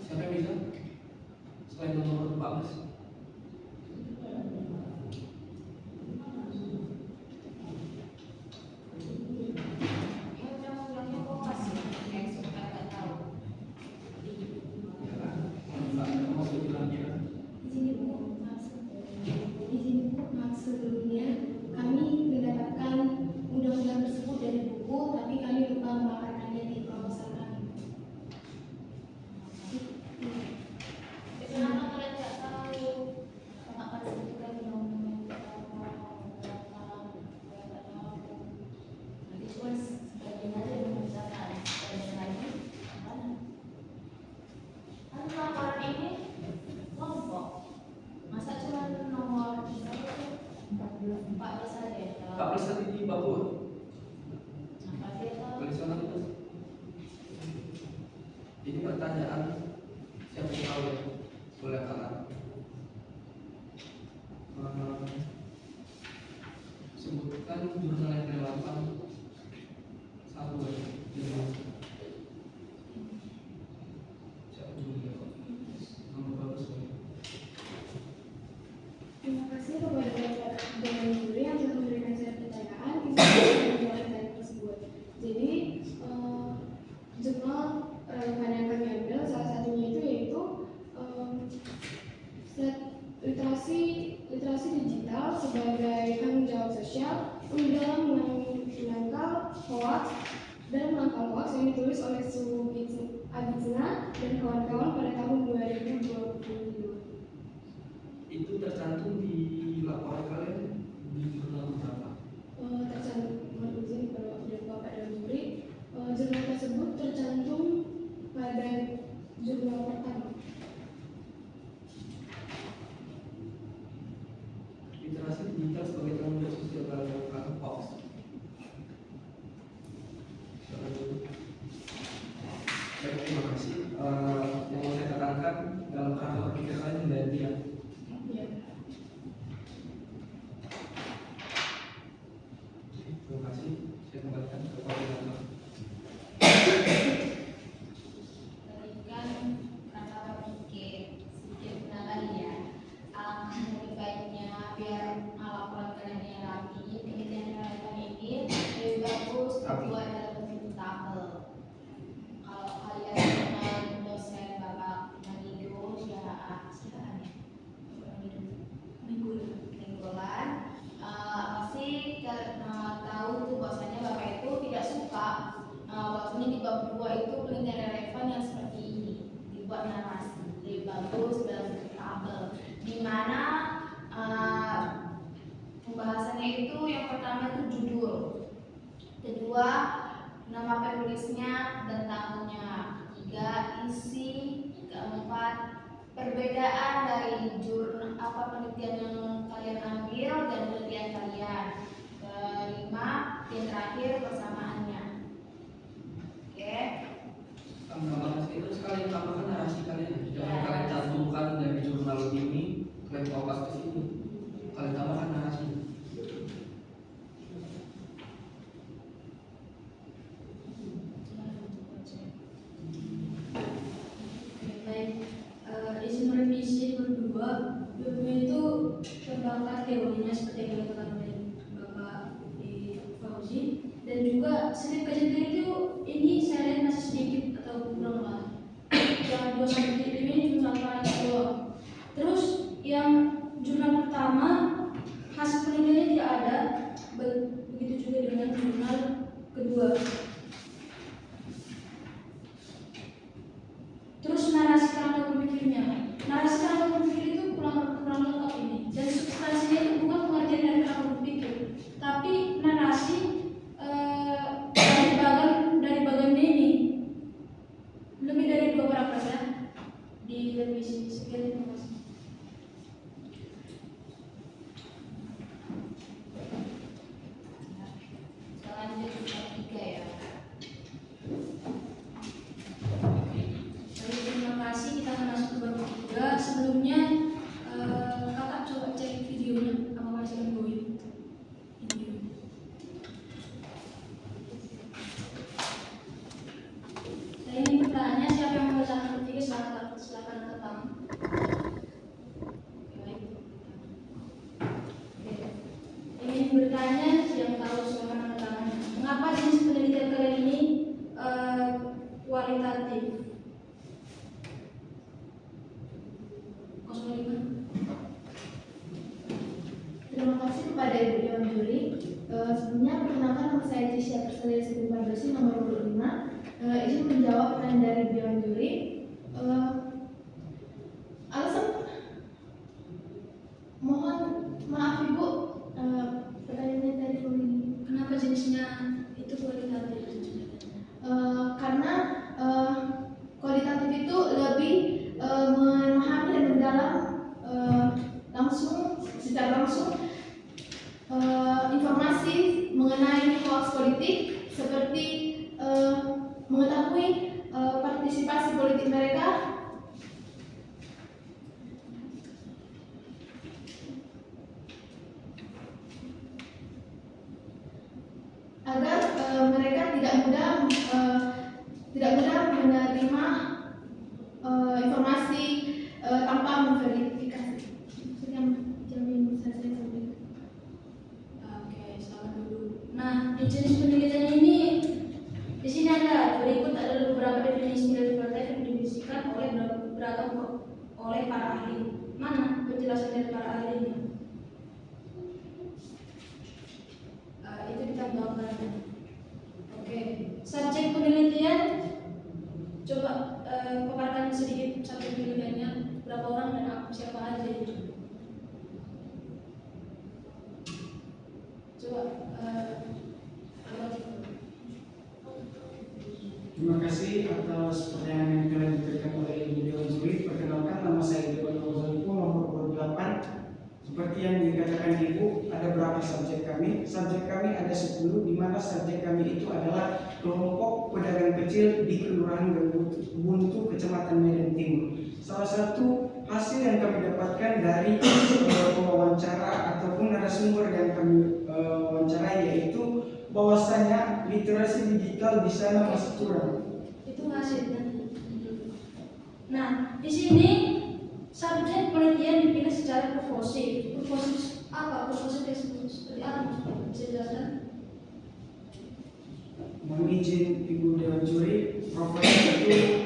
Siapa yang bisa? Selain nomor 14. Izin Bu, sebelumnya kami mendapatkan undang-undang tersebut dari buku, tapi kami lupa melaporkannya di proposal kami. Kenapa kalian nggak tahu? Kenapa sebutkan undang-undang nanti cuma sebagian aja yang mengerjakan, sebagian lagi mana? Kan laporan ini kelompok, masa cuma nomor 14 saja ya? 14 tadi di bawah. Apa dia tahu? Tulisan itu. Ini pertanyaan siapa yang tahu ya? Boleh kalah. Sebutkan jurnal yang relevan satu aja. Siapa dulu ya? Nomor bagus. Terima kasih kepada Dewan Juri yang telah memberikan saya pertanyaan menjawab tersebut. Jadi jurnal relevan yang kami ambil salah satunya itu yaitu literasi digital sebagai tanggung jawab sosial dalam menangkal hoax dan menangkal hoax yang ditulis oleh Su Agitsna dan kawan-kawan pada tahun 2022. Itu tercantum di laporan kalian di jurnal berapa? Tercantum, mohon izin kalau dari Bapak dan Juri, jurnal tersebut tercantum pada jurnal pertama. Literasi digital sebagai tanggung jawab sosial dalam melakukan hoax. Baik, terima kasih. Yang mau saya tekankan dalam kerangka berpikir kalian dari dia. Ya. Terima kasih. Saya kembalikan ke koordinator. Berikan kata berpikir sedikit kenalan ya. Alangkah lebih baiknya biar laporan kalian yang rapi, penelitian relevan ini lebih bagus dibuat dalam bentuk tabel. Kalau kalian dengan dosen Bapak Manido silakan ya. Minggulan pasti tahu tuh bahwasanya Bapak itu tidak suka bahwasanya di bab 2 itu penelitian relevan yang seperti ini dibuat narasi lebih bagus dalam bentuk tabel di mana pembahasannya itu yang pertama itu judul, kedua nama penulisnya dan tahunnya, ketiga isi, keempat perbedaan dari jurnal penelitian yang kalian ambil dan penelitian kalian, kelima yang terakhir persamaannya. Oke. Tambahkan itu sekali tambahkan narasi kalian. Jangan kalian cantumkan dari jurnal ini kalian bawa ke sini. Kalian tambahkan narasi. Baik, izin merevisi berdua itu terbakar teorinya seperti yang dikatakan oleh Bapak Fauzi, dan juga sedikit itu ini saya lihat masih sedikit atau kurang lah. Yang 2 sampai 3 ini cuma sampai doang. Terus yang jurnal pertama hasil penelitiannya tidak ada, begitu juga dengan jurnal kedua. Terus narasi kerangka berpikirnya, narasi kerangka berpikir itu kurang lengkap ini. Dan substansinya itu bukan pengertian dari kerangka berpikir, tapi narasi dari bagian ini lebih dari 2 paragraf ya di revisi. Sekian, terima kasih. Selanjutnya bab 3 ya. bertanya, siapa yang mengerjakan bertiga silakan datang. Ingin bertanya, yang tahu silakan angkat tangannya. Mengapa jenis penelitian kalian ini kualitatif? 05. Terima kasih kepada Ibu Dewan Juri. Sebelumnya perkenalkan nama saya Cisya Terselia Siti Fardosi nomor 25. Izin menjawab pertanyaan dari Dewan Juri. Alasan mohon maaf Ibu, pertanyaannya tadi Kenapa jenisnya itu kualitatif? karena kualitatif itu lebih memahami dan mendalam secara langsung informasi mengenai hoax politik seperti mengetahui partisipasi politik mereka, agar mereka tidak mudah menerima informasi tanpa memverifikasi. Itu yang bisa saya sampaikan. Oke, salam dulu. Nah, di jenis penelitian ini di sini ada berikut ada beberapa definisi dari partai yang didefinisikan oleh para ahli. Mana penjelasan dari para ahlinya? Itu ditambahkan. Oke, subjek penelitian coba paparkan sedikit subjek penelitiannya, berapa orang dan siapa aja itu. Coba Terima kasih atas pertanyaan yang telah diberikan oleh Ibu Dewan Juri. Perkenalkan, nama saya Dewan Rozalipo nomor 28. Seperti yang dikatakan Ibu, ada berapa subjek kami? Subjek kami ada 10, di mana subjek kami itu adalah kelompok pedagang kecil di Kelurahan Buntu, Kecamatan Medan Timur. Salah satu hasil yang kami dapatkan dari wawancara ataupun narasumber yang kami wawancarai yaitu bahwasanya literasi digital di sana masih kurang. itu hasilnya. Nah, di sini subjek penelitian dipilih secara purposif. Purposif apa? Purposif seperti apa? Bisa dijelaskan? Mohon izin Ibu Dewan Juri, proposal itu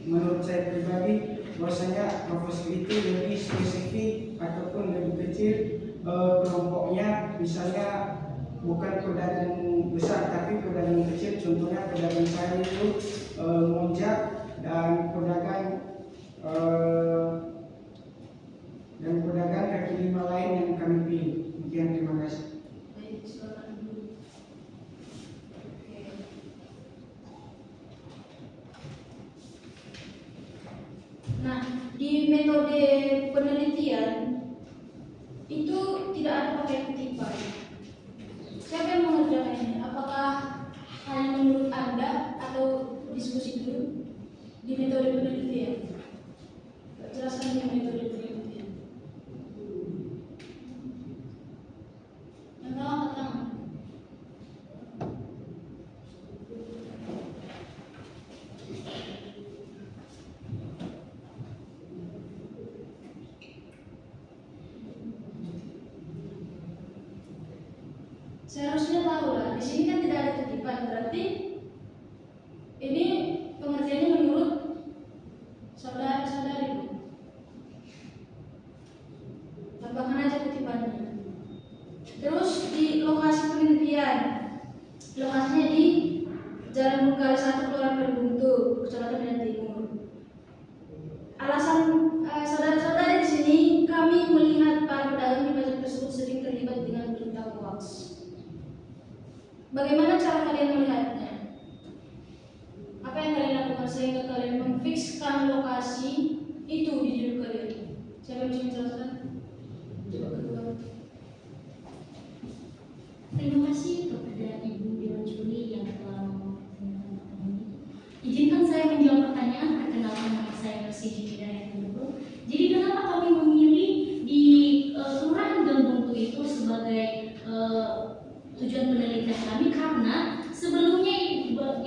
menurut saya pribadi bahwasanya proposal itu lebih spesifik ataupun lebih kecil kelompoknya, misalnya bukan pedagang besar tapi pedagang kecil, contohnya pedagang sayur itu monjak dan pedagang kaki lima lain yang kami pilih. Demikian, terima kasih. Baik, silakan dulu. Nah, di metode penelitian itu tidak ada pakai kutipan. Siapa yang mengerjakan ini? Apakah hanya menurut Anda atau diskusi dulu di metode penelitian? Jelaskan di metode penelitian. Yang tahu angkat tangan. Seharusnya tahu lah, di sini kan tidak ada kutipan, berarti ini pengertiannya menurut saudara-saudari. Tambahkan aja kutipannya. Terus di lokasi penelitian, lokasinya di Jalan Bungkal 1 Kelurahan Buntu, Kecamatan Medan Timur. Alasan saudara-saudari di sini, kami melihat para pedagang di pasar tersebut sering terlibat dengan berita hoax. Bagaimana cara kalian melihatnya? Apa yang kalian lakukan sehingga kalian memfikskan lokasi itu di diri kalian? Siapa yang bisa menjelaskan? Coba kedua. Terima kasih kepada Ibu Dewan Juri yang telah memperkenalkan pertanyaan ini. Izinkan saya menjawab pertanyaan. Perkenalkan, nama saya Siti Hidayat Nurul. Jadi kenapa kami memilih di Kelurahan Buntu itu sebagai tujuan penelitian kami? Karena sebelumnya Ibu Dewan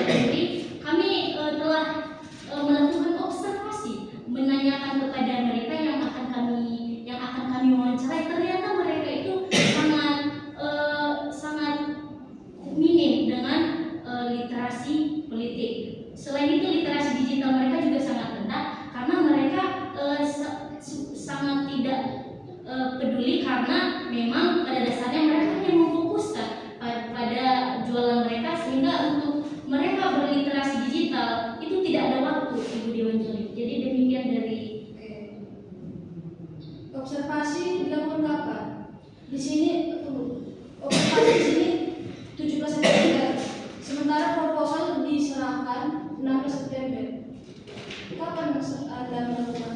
Juri kami telah melakukan observasi, menanyakan kepada mereka yang akan kami wawancarai. Ternyata mereka itu sangat minim dengan literasi politik. Selain itu, literasi digital mereka juga sangat rendah karena mereka sangat tidak peduli, karena memang pada dasarnya mereka hanya memfokuskan pada jualan mereka, sehingga untuk mereka berliterasi digital itu tidak ada waktu, Ibu Dewan Juri. Jadi demikian dari Observasi dilakukan kapan? Di sini observasi di sini 17 September. Sementara proposal diserahkan 16 September. Kapan Anda melakukan?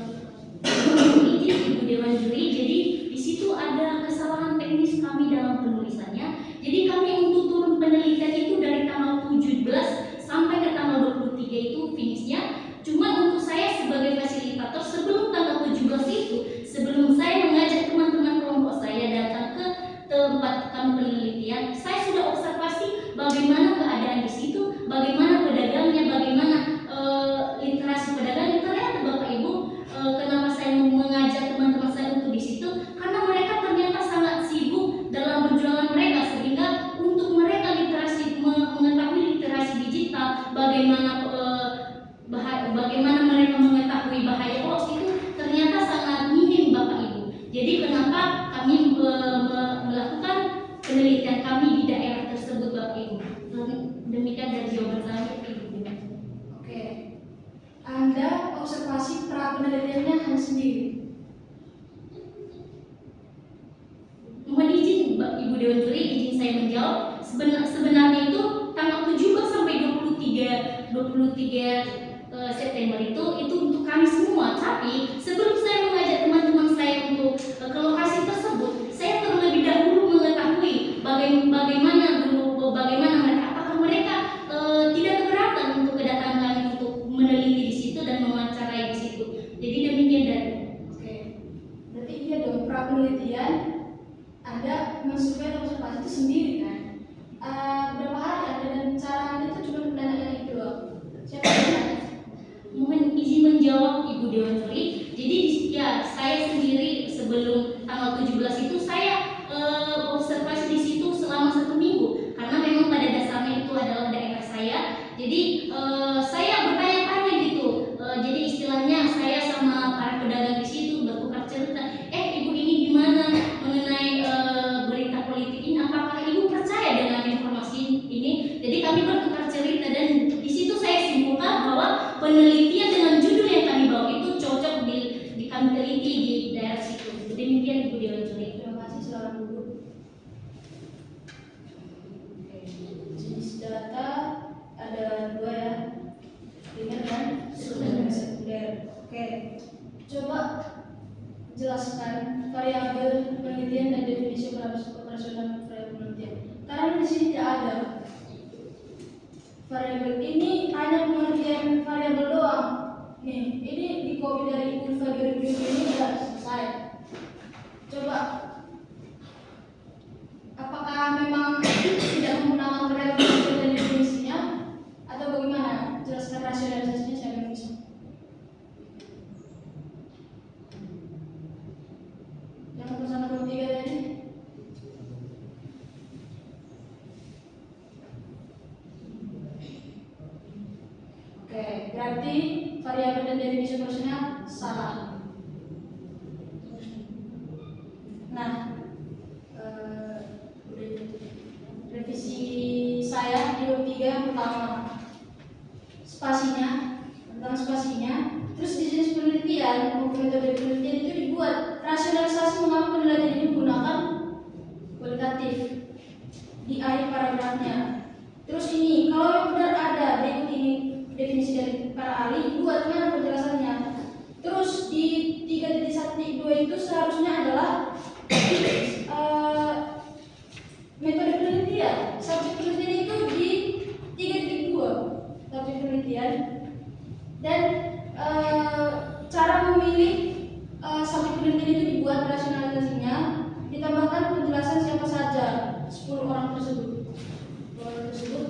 Izin Ibu Dewan Juri, jadi di situ ada kesalahan teknis kami dalam penulisannya. Jadi kami untuk turun penelitian itu dari tanggal 17 sampai ke tanggal 23 itu finishnya. Cuma untuk saya sebagai fasilitator, sebelum tanggal 17 itu, sebelum saya mengajak teman-teman kelompok saya datang ke tempat kami penelitian, saya sudah observasi bagaimana keadaan di situ, bagaimana pedagangnya, bagaimana literasi pedagangnya. Ternyata Bapak Ibu, kenapa saya mengajak teman-teman saya untuk di situ? Karena mereka ternyata sangat sibuk dalam berjualan mereka, sehingga untuk mereka mengetahui literasi digital, bagaimana mereka mengetahui bahaya hoax itu ternyata sangat minim Bapak Ibu. Jadi kenapa kami melakukan penelitian kami di daerah tersebut Bapak Ibu. Demikian dari jawaban saya Ibu. Oke. Anda observasi pra penelitiannya hanya sendiri. Mohon izin Ibu Dewan Juri, izin saya menjawab. Sebenarnya itu tanggal 17 sampai 23 September itu untuk kami semua. Tapi sebelum saya mengajak teman-teman saya untuk ke lokasi tersebut, saya terlebih dahulu mengetahui bagaimana mereka, apakah mereka tidak keberatan untuk kedatangan kami untuk meneliti di situ dan mewawancarai di situ. Jadi demikian dari. Oke. Berarti iya dong, pra penelitian Anda mensurvei observasi itu sendiri kan? Berapa hari Anda dan cara Anda itu cuma menanyakan itu doang. Siapa yang menanya? Mohon izin menjawab Ibu Dewan Juri. Jadi ya saya sendiri sebelum tanggal 17 itu saya observasi di situ selama 1 minggu, karena memang pada dasarnya itu adalah daerah saya. Jadi saya bertanya-tanya gitu. Jadi istilahnya saya sama para pedagang di situ bertukar cerita. Ibu ini gimana mengenai berita politik ini? Apakah Ibu percaya dengan informasi ini? Jadi kami bertukar cerita, dan di situ saya simpulkan bahwa penelitian dengan judul yang kami bawa itu cocok di kami teliti di daerah situ. Demikian Ibu Dewan Juri. Terima kasih, silakan dulu. Jenis data ada 2 ya, primer dan sekunder. Oke, coba jelaskan variabel penelitian dan definisi operasional variabel penelitian. Karena di sini tidak ada. Variabel ini hanya pengertian variabel doang. Nih, ini di copy dari Unfa 2020 ini sudah selesai. Coba, apakah memang tidak menggunakan variabel dan definisinya, atau bagaimana? Jelaskan rasionalisasinya saya akan bisa. Yang pesan 23 tadi. Oke, berarti variabel dan definisi operasional salah. Nah, revisi saya di bab 3 yang pertama, tentang spasinya. Terus di jenis penelitian maupun metode penelitian itu dibuat rasionalisasi mengapa penelitian ini menggunakan kualitatif di akhir paragrafnya. Terus ini kalau yang benar ada, berikut ini definisi dari para ahli, buat mana penjelasannya. Terus di 3.1.2 itu seharusnya adalah metode penelitian. Subjek penelitian itu di 3.2 subjek penelitian, dan cara memilih subjek penelitian itu dibuat rasionalisasinya, ditambahkan penjelasan siapa saja 10 orang tersebut.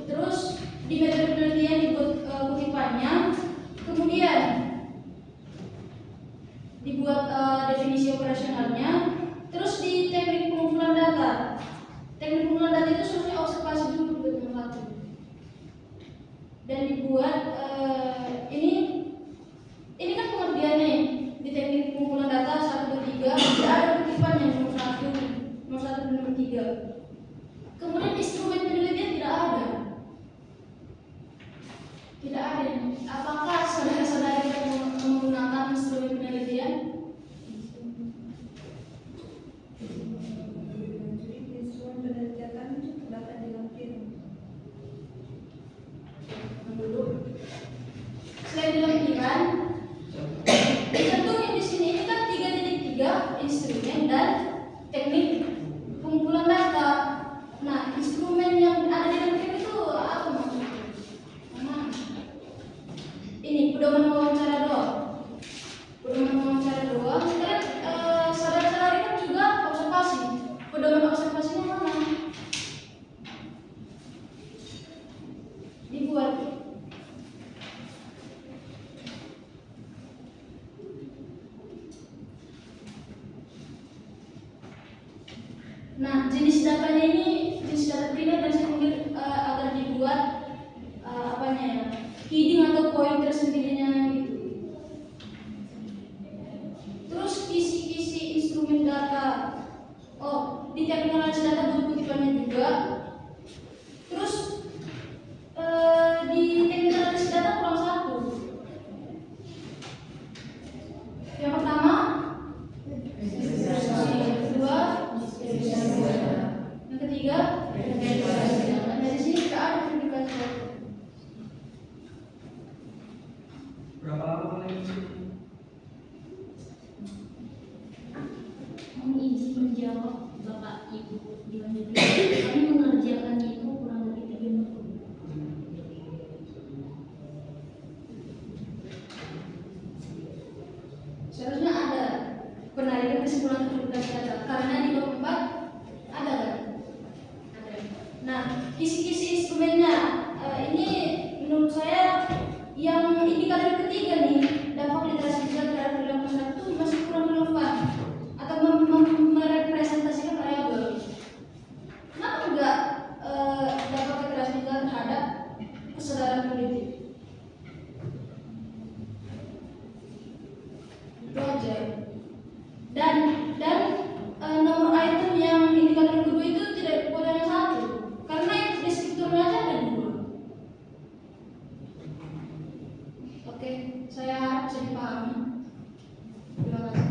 Terus di metode penelitian dibuat operasionalnya. Terus di teknik pengumpulan data. Teknik pengumpulan data itu sebenarnya observasi dulu dengan satu. Dan dibuat ini kan pengertiannya di teknik pengumpulan data 1, 2, 3 tidak ada kutipannya nomor 1 dan nomor 3. Kemudian instrumen penelitian tidak ada. Tidak ada. Apakah saudara-saudara kita menggunakan instrumen penelitian? Instrumen penelitian kami itu terdapat di dalam film. Dulu. Selain dilakukan, dicantumin di sini ini kan 3.3 instrumen dan teknik pengumpulan data. Nah, instrumen yang ada di dalam film itu apa maksudnya? Nah, ini pedoman wawancara doang. Pedoman wawancara doang. Dan saudara-saudara kan juga observasi. Pedoman observasinya mana? Dibuat. Nah, jenis datanya ini jenis data primer dan sekunder agar dibuat apanya ya, heading atau poin tersendirinya gitu. Terus kisi-kisi instrumen data. Oh, di teknik analisis data butuh kutipannya juga. Terus di teknik analisis data kurang satu. Yang pertama, yang kedua, yang ketiga, dari sini tidak ada publikasi. Berapa lama kalian di sini? Mohon izin menjawab Bapak Ibu Dewan Juri. Kami mengerjakan itu kurang lebih 3 minggu. Seharusnya ada penarikan kesimpulan publikasi data karena di bab 4 ada kan? Ada. Nah, kisi-kisi instrumennya ini menurut saya yang indikator ketiga nih, dampak literasi digital terhadap perilaku masyarakat itu masih kurang relevan atau merepresentasikan variabel. Kenapa enggak dampak literasi digital terhadap kesadaran politik? Itu aja. Dan nomor item yang indikator kedua itu tidak boleh yang satu karena deskriptornya aja ada 2. Oke, saya harap bisa dipahami. Terima kasih.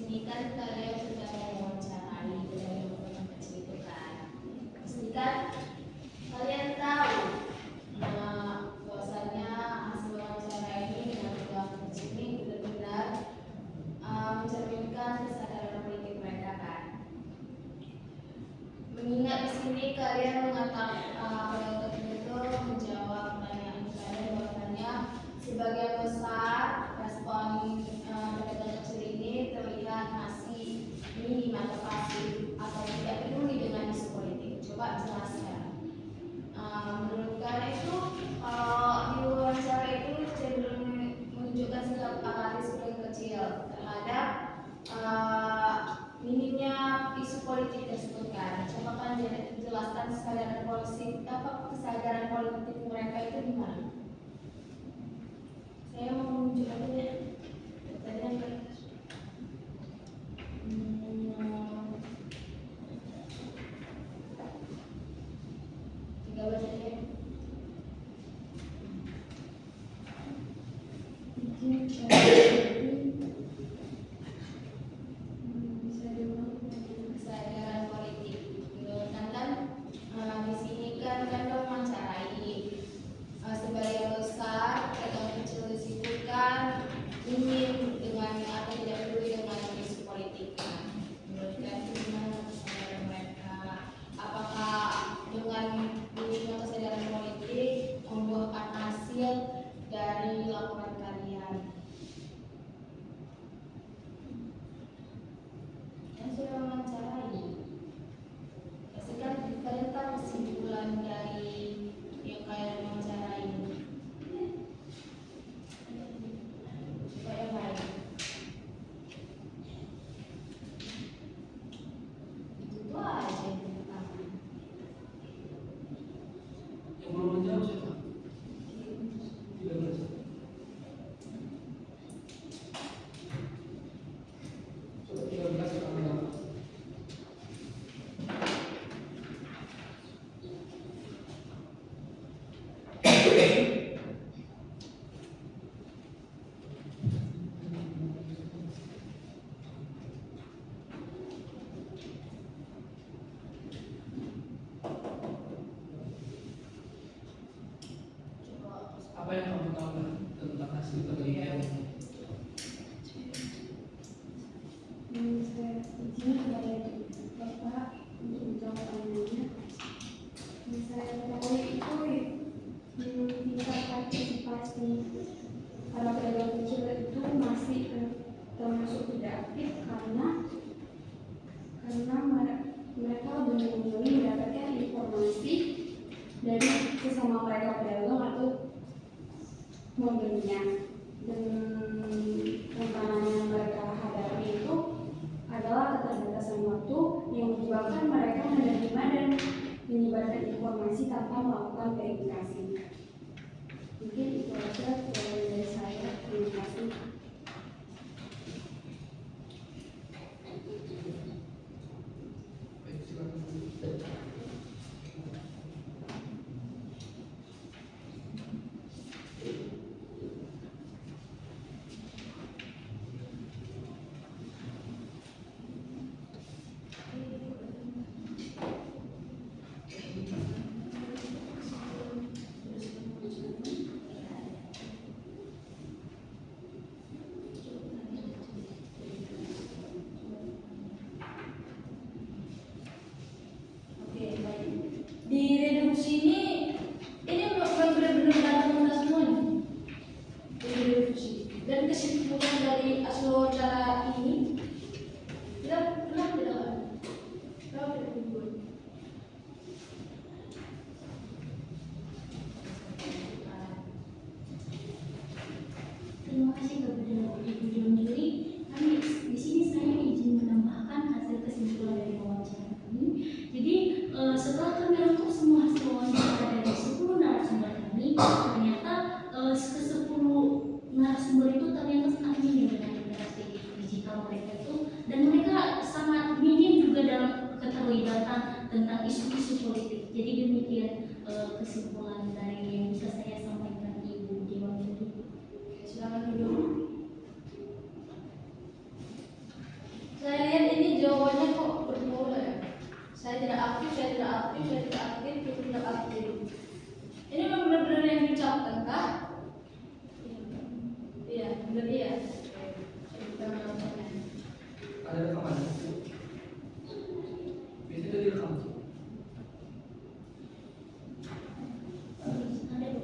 Ini kan kalian sudah mewawancarai dari orang kecil itu kan. Pasti kan kalian tahu bahwasanya hasil wawancara ini dengan orang kecil ini benar-benar mencerminkan kesadaran politik mereka kan. Mengingat di sini kalian mengatakan itu menjawab pertanyaan kalian bahwasanya sebagian besar respon pedagang kecil ini terlihat masih minim atau pasif atau tidak peduli dengan isu politik. Coba jelaskan. Menurut kalian itu di wawancara itu cenderung menunjukkan sikap apatis pedagang kecil terhadap minimnya isu politik tersebut kan. Coba kan jelaskan kesadaran politik kesadaran politik mereka itu di mana? Saya mau menunjukkan ya. Tadi yang tiga baca ya. Kesadaran politik menurut Anda buat kalian. Yang sudah mewawancarai, pastikan kalian tahu kesimpulan dari yang kalian wawancarai supaya baik. Itu aja yang pertama. Yang belum menjawab siapa? 13. Coba 13 yang menjawab. Apa yang kamu tahu tentang hasil penelitian? Saya izin kepada Bapak untuk menjawab pertanyaannya. Yang saya ketahui itu tingkat partisipasi para pedagang kecil itu masih termasuk tidak aktif karena mereka belum mendapatkan informasi dari sesama mereka pedagang atau membelinya. Dan tantangan yang mereka hadapi itu adalah keterbatasan waktu yang menyebabkan mereka menerima dan menyebarkan informasi tanpa melakukan verifikasi. Mungkin itu aja dari saya. Terima kasih. Baik, silakan. Oke, baik. Di reduksi ini belum benar-benar data kita semua nih. Di reduksi. Dan kesimpulan dari hasil wawancara ini, kita kenapa tidak ada? Kenapa tidak kumpul? Terima kasih kepada Ibu Dewan Juri. Kami di sini saya izin menambahkan hasil kesimpulan dari wawancara kami. Jadi setelah kami rangkum semua hasil wawancara dari 10 narasumber kami, ternyata ke-10 narasumber itu ternyata sangat minim dengan literasi digital mereka itu, dan mereka sangat minim juga dalam keterlibatan tentang isu-isu politik. Jadi demikian kesimpulan dari yang bisa saya sampaikan Ibu Dewan Juri. Silakan duduk. Saya lihat ini jawabannya kok berbola ya. Saya tidak aktif, saya tidak aktif, saya tidak aktif, itu tidak aktif. Ini memang benar-benar yang diucapkan kah? Iya, benar iya. Kita menontonnya. Ada rekaman? Biasanya direkam. Ada Bu.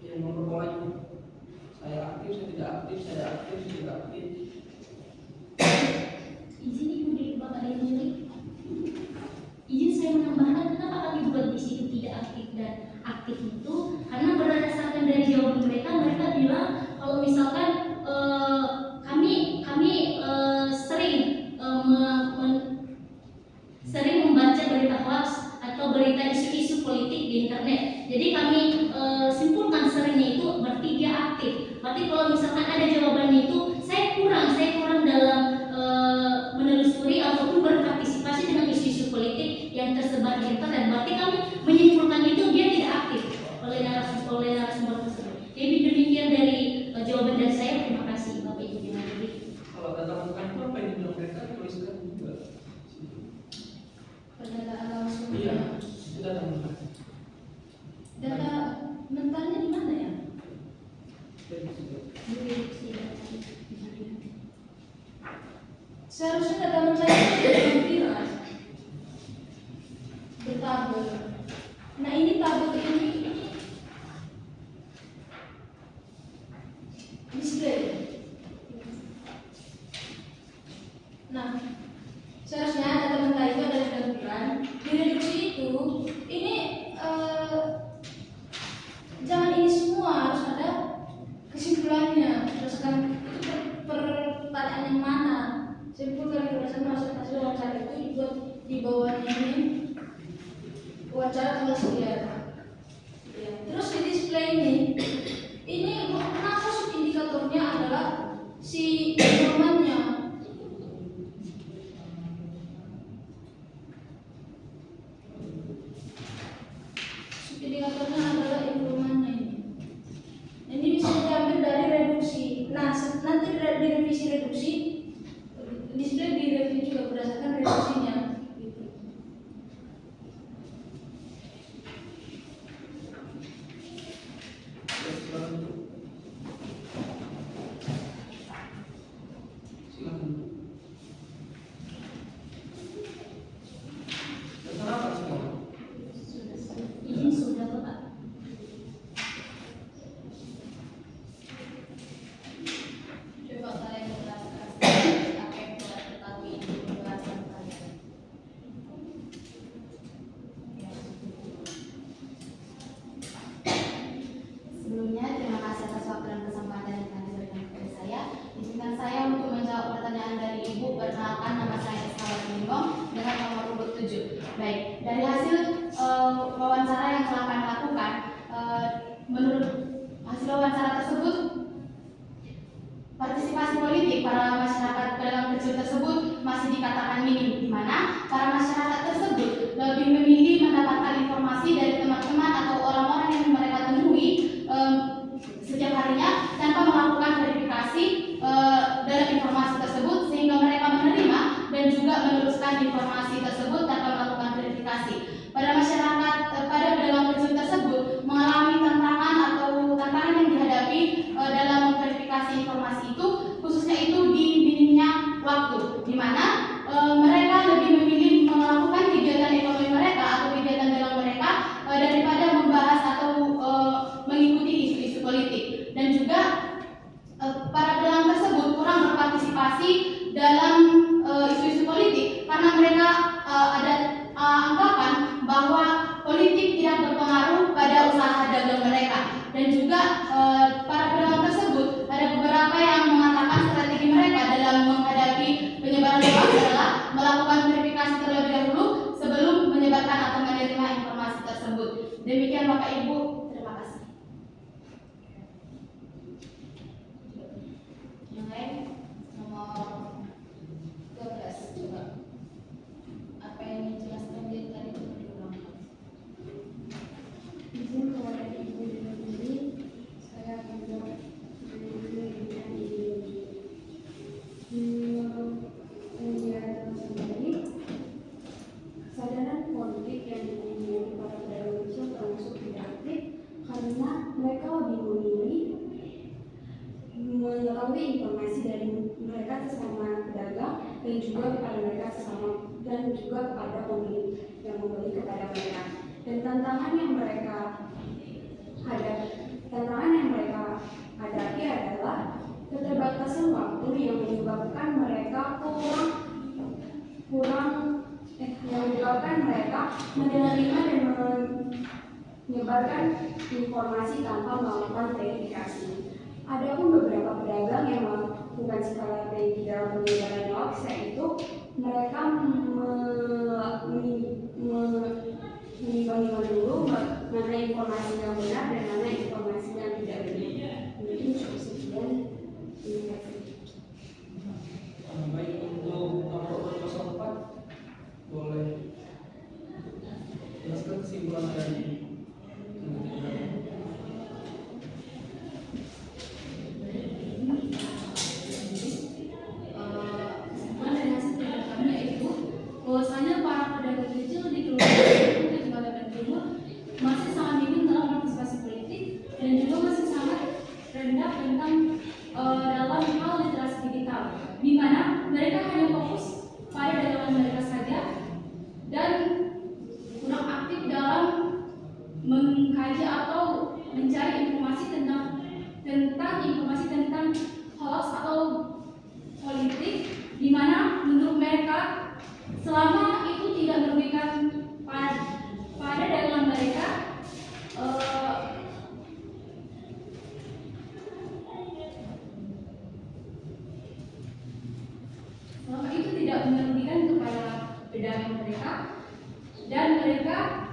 Yang nomor bawahnya, saya aktif, saya tidak aktif, saya aktif, saya tidak aktif. Izin Ibu dari Bapak Dewan Juri. Izin saya menambahkan kenapa kami buat di situ tidak aktif dan aktif itu karena berdasarkan dari jawaban mereka bilang kalau misalkan kami sering sering membaca berita hoax atau berita isu-isu politik di internet. Jadi kami simpulkan seringnya itu berarti dia aktif. Berarti kalau misalkan ada jawabannya itu saya kurang dalam menelusuri ataupun berpartisipasi dengan isu-isu politik yang tersebar di internet. Berarti kami menyimpulkan itu dia tidak aktif oleh narasumber tersebut. Jadi demikian dari jawaban dari saya. Terima kasih Bapak Ibu Dewan Juri. Kalau data mentah itu apa yang dibilang mereka tuliskan juga. Pernyataan langsung. Iya, itu data mentah. Data mentalnya di mana ya? Dari situ. Seharusnya data mentalnya tidak viral. Bertabel. Nah ini tabel ini di bawahnya ini wawancara tanggal sekian. Ya. Terus di display ini masuk indikatornya adalah si informannya. Indikatornya adalah informannya ini. Ini bisa diambil dari reduksi. Nah, nanti di revisi reduksi display direview juga berdasarkan reduksinya. Gitu. Silakan. Daftar apa semua? Ini sudah Pak. Coba kalian jelaskan apa yang telah ketahui di pembahasan kalian. Sebelumnya, terima kasih atas waktu dan kesempatan yang telah diberikan kepada saya. Izinkan saya untuk menjawab pertanyaan dari Ibu. Perkenalkan, nama saya Eskala Nimbong dengan nomor urut 7. Baik, dari hasil wawancara yang telah kami lakukan, menurut hasil wawancara tersebut, partisipasi politik para masyarakat dalam kecil tersebut masih dikatakan minim, di mana para masyarakat tersebut lebih memilih mendapatkan informasi dari teman-teman atau orang-orang yang mereka temui setiap harinya tanpa melakukan verifikasi dalam informasi tersebut, sehingga mereka menerima dan juga meneruskan informasi tersebut tanpa melakukan verifikasi. Pada masyarakat pada pedagang kecil tersebut mengalami tantangan yang dihadapi dalam memverifikasi informasi itu, khususnya itu di minimnya waktu, di mana mereka lebih memilih melakukan kegiatan ekonomi mereka atau kegiatan dagang mereka daripada membahas atau mengikuti isu-isu politik. Dan juga para pedagang tersebut kurang berpartisipasi dalam isu-isu politik karena mereka ada anggapan bahwa politik tidak berpengaruh pada usaha dagang mereka. Dan juga para pedagang tersebut ada beberapa yang mengatakan strategi mereka dalam menghadapi penyebaran hoax adalah melakukan verifikasi terlebih dahulu sebelum menyebarkan atau menerima informasi tersebut. Demikian Bapak Ibu, terima kasih. Yang lain nomor 12 coba. Apa yang dijelaskan dia tadi coba diulang. Izin kepada Ibu dan diri, saya akan menjawab penjelasan sendiri. Kesadaran politik yang dimiliki para pedagang kecil termasuk tidak aktif karena mereka lebih memilih mengetahui informasi dari mereka sesama pedagang dan juga kepada mereka sesama dan juga kepada pembeli yang membeli kepada mereka. Dan tantangan yang mereka hadapi adalah keterbatasan waktu yang menyebabkan mereka menerima dan menyebarkan informasi tanpa melakukan verifikasi. Adapun beberapa pedagang yang melakukan strategi dalam penyebaran hoax, yaitu mereka menimbang-nimbang dulu mana informasi yang benar dan mana informasi yang tidak benar. Mungkin cukup sekian. Terima kasih. Baik, untuk nomor 04 boleh jelaskan kesimpulan dari Kesimpulan dari hasil penelitian kami yaitu bahwasanya para pedagang kecil di Kelurahan dan Kabupaten Timur masih sangat minim dalam partisipasi politik dan juga masih sangat rendah tentang dalam hal literasi digital, di mana mereka hanya fokus pada dagangan mereka saja dan kurang aktif dalam mengkaji atau mencari informasi tentang informasi tentang hoax atau politik, di mana menurut mereka selama itu tidak merugikan pada dagangan mereka, selama itu tidak merugikan kepada bidang mereka, dan mereka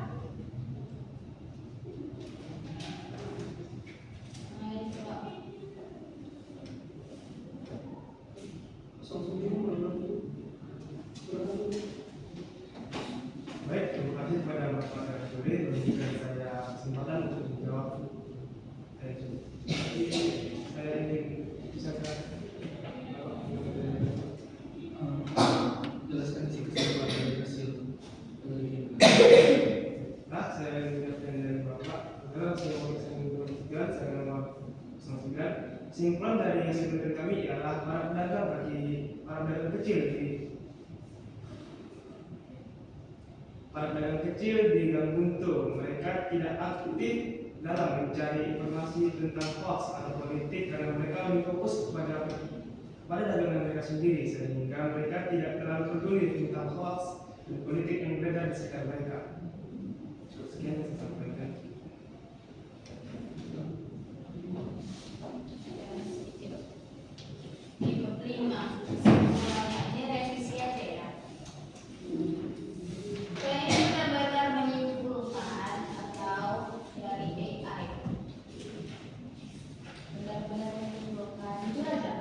Baik, terima kasih kepada Bapak Kapolri memberikan saya kesempatan untuk menjawab. Saya ingin bisakah Jelaskan sih kesimpulan dari hasil penelitian. Pak, saya mengingatkan dari Bapak, adalah saya nomor 3, saya nomor 09. Kesimpulan dari hasil penelitian kami adalah para pedagang kecil di Gang Buntu, mereka tidak aktif dalam mencari informasi tentang hoax atau politik karena mereka lebih fokus pada dagangan mereka sendiri, sehingga mereka tidak terlalu peduli tentang hoax dan politik yang beredar di sekitar mereka. Sekian yang saya sampaikan. Tipe 5, kesimpulannya revisi aja ya. Kayaknya kita benar menyimpulkan atau dari AI. Benar-benar menyimpulkan itu aja.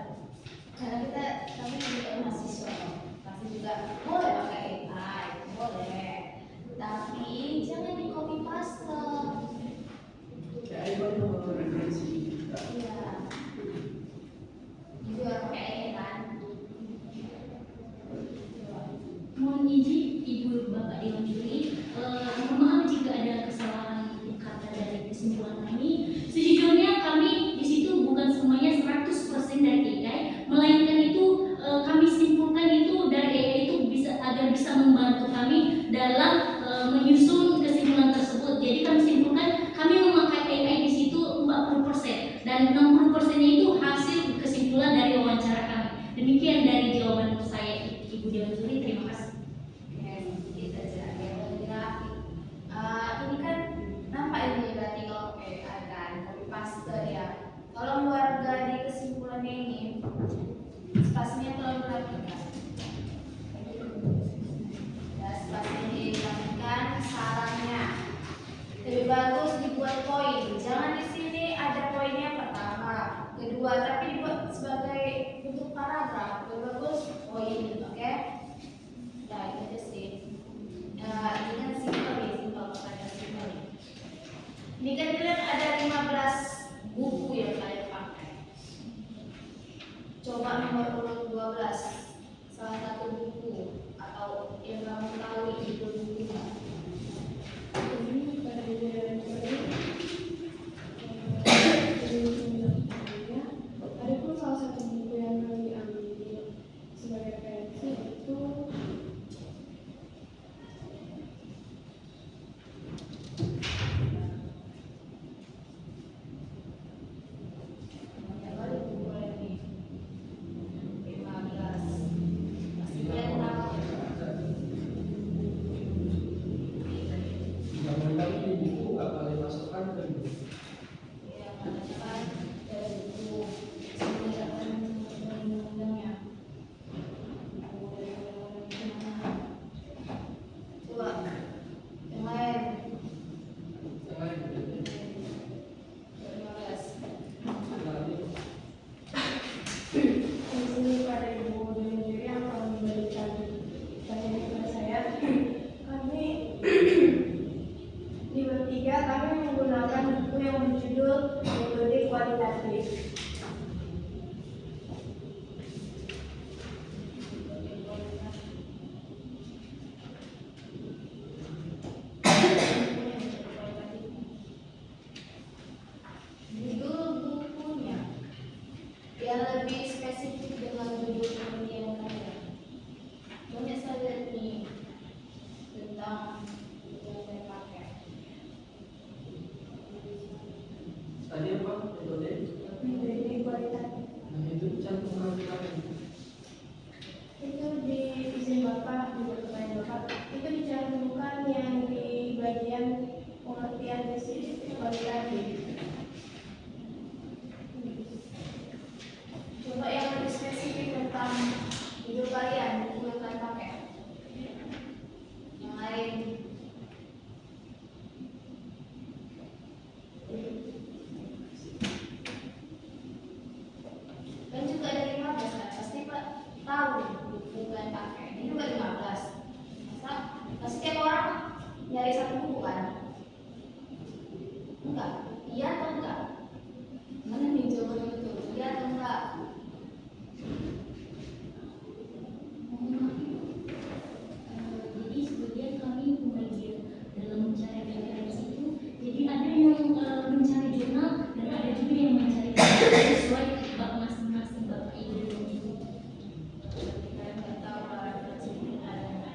Karena kami juga mahasiswa, pasti juga boleh pakai AI, boleh. Tapi jangan di copy paste. AI baru referensi kita. Iya. Juga pakai AI kan. Mohon izin Ibu Bapak Dewan Juri, mohon maaf jika ada kesalahan kata dari kesimpulan kami. Sejujurnya kami di situ bukan semuanya 100% dari AI, melainkan itu kami simpulkan itu dari AI itu agar bisa membantu kami dalam menyusun kesimpulan tersebut. Jadi kami simpulkan kami memakai AI di situ 40% dan 60%-nya itu hasil kesimpulan dari wawancara kami. Demikian dari jawaban saya, Ibu Dewan Juri. Terima kasih. Gitu aja ya, ini kan nampak ini berarti kalau pakai AI kan copy paste ya. Tolong warga di kesimpulannya ini spasinya tolong diperhatikan. Ya, spasinya diperhatikan, sarannya lebih bagus dibuat poin. Jangan di sini ada poinnya pertama, kedua, tapi dibuat sebagai bentuk paragraf. Lebih bagus poin, oke? Nah, itu aja sih. Ini kan simpel ya, simpel pertanyaan simpel. Ini kan kalian ada 15 buku yang kalian pakai. Coba nomor urut 12, salah satu buku atau yang kamu tahu itu bukunya. Ini pada jalan ada pun salah satu buku yang kami ambil sebagai referensi itu Undang-undang ini buku nggak boleh masukkan ke buku. Ya, karena kan dari buku sebenarnya undang-undangnya. Coba yang lain. Yang lain berbeda. 15. di sini pada ibu dan diri yang akan memberikan pertanyaan kepada saya. Kami di bertiga kami menggunakan buku yang berjudul metode kualitatif. Judul bukunya yang lebih spesifik dengan judul penelitian kalian. Banyak sekali nih tentang yang saya pakai. Tadi apa metode? Metode kualitatif Nah itu cantumkan kami. itu di izin bapak, di pertanyaan bapak itu dicantumkan yang di bagian pengertian kualitatif. Coba Dan juga ada 15 kan, pasti Pak tahu bukan pakai. Ini juga 15. Masa setiap orang nyari satu buku kan? Enggak. Iya atau enggak? Mana nih jawabannya betul? Iya atau enggak? Jadi sebagian kami pembagian dalam mencari referensi itu, jadi ada yang mencari jurnal dan ada juga yang mencari sesuai bab masing-masing bapak ibu dan ibu. Kita nggak tahu kalau referensi ini ada nggak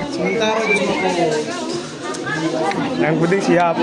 Sementara Gus Moko. Yang penting siap.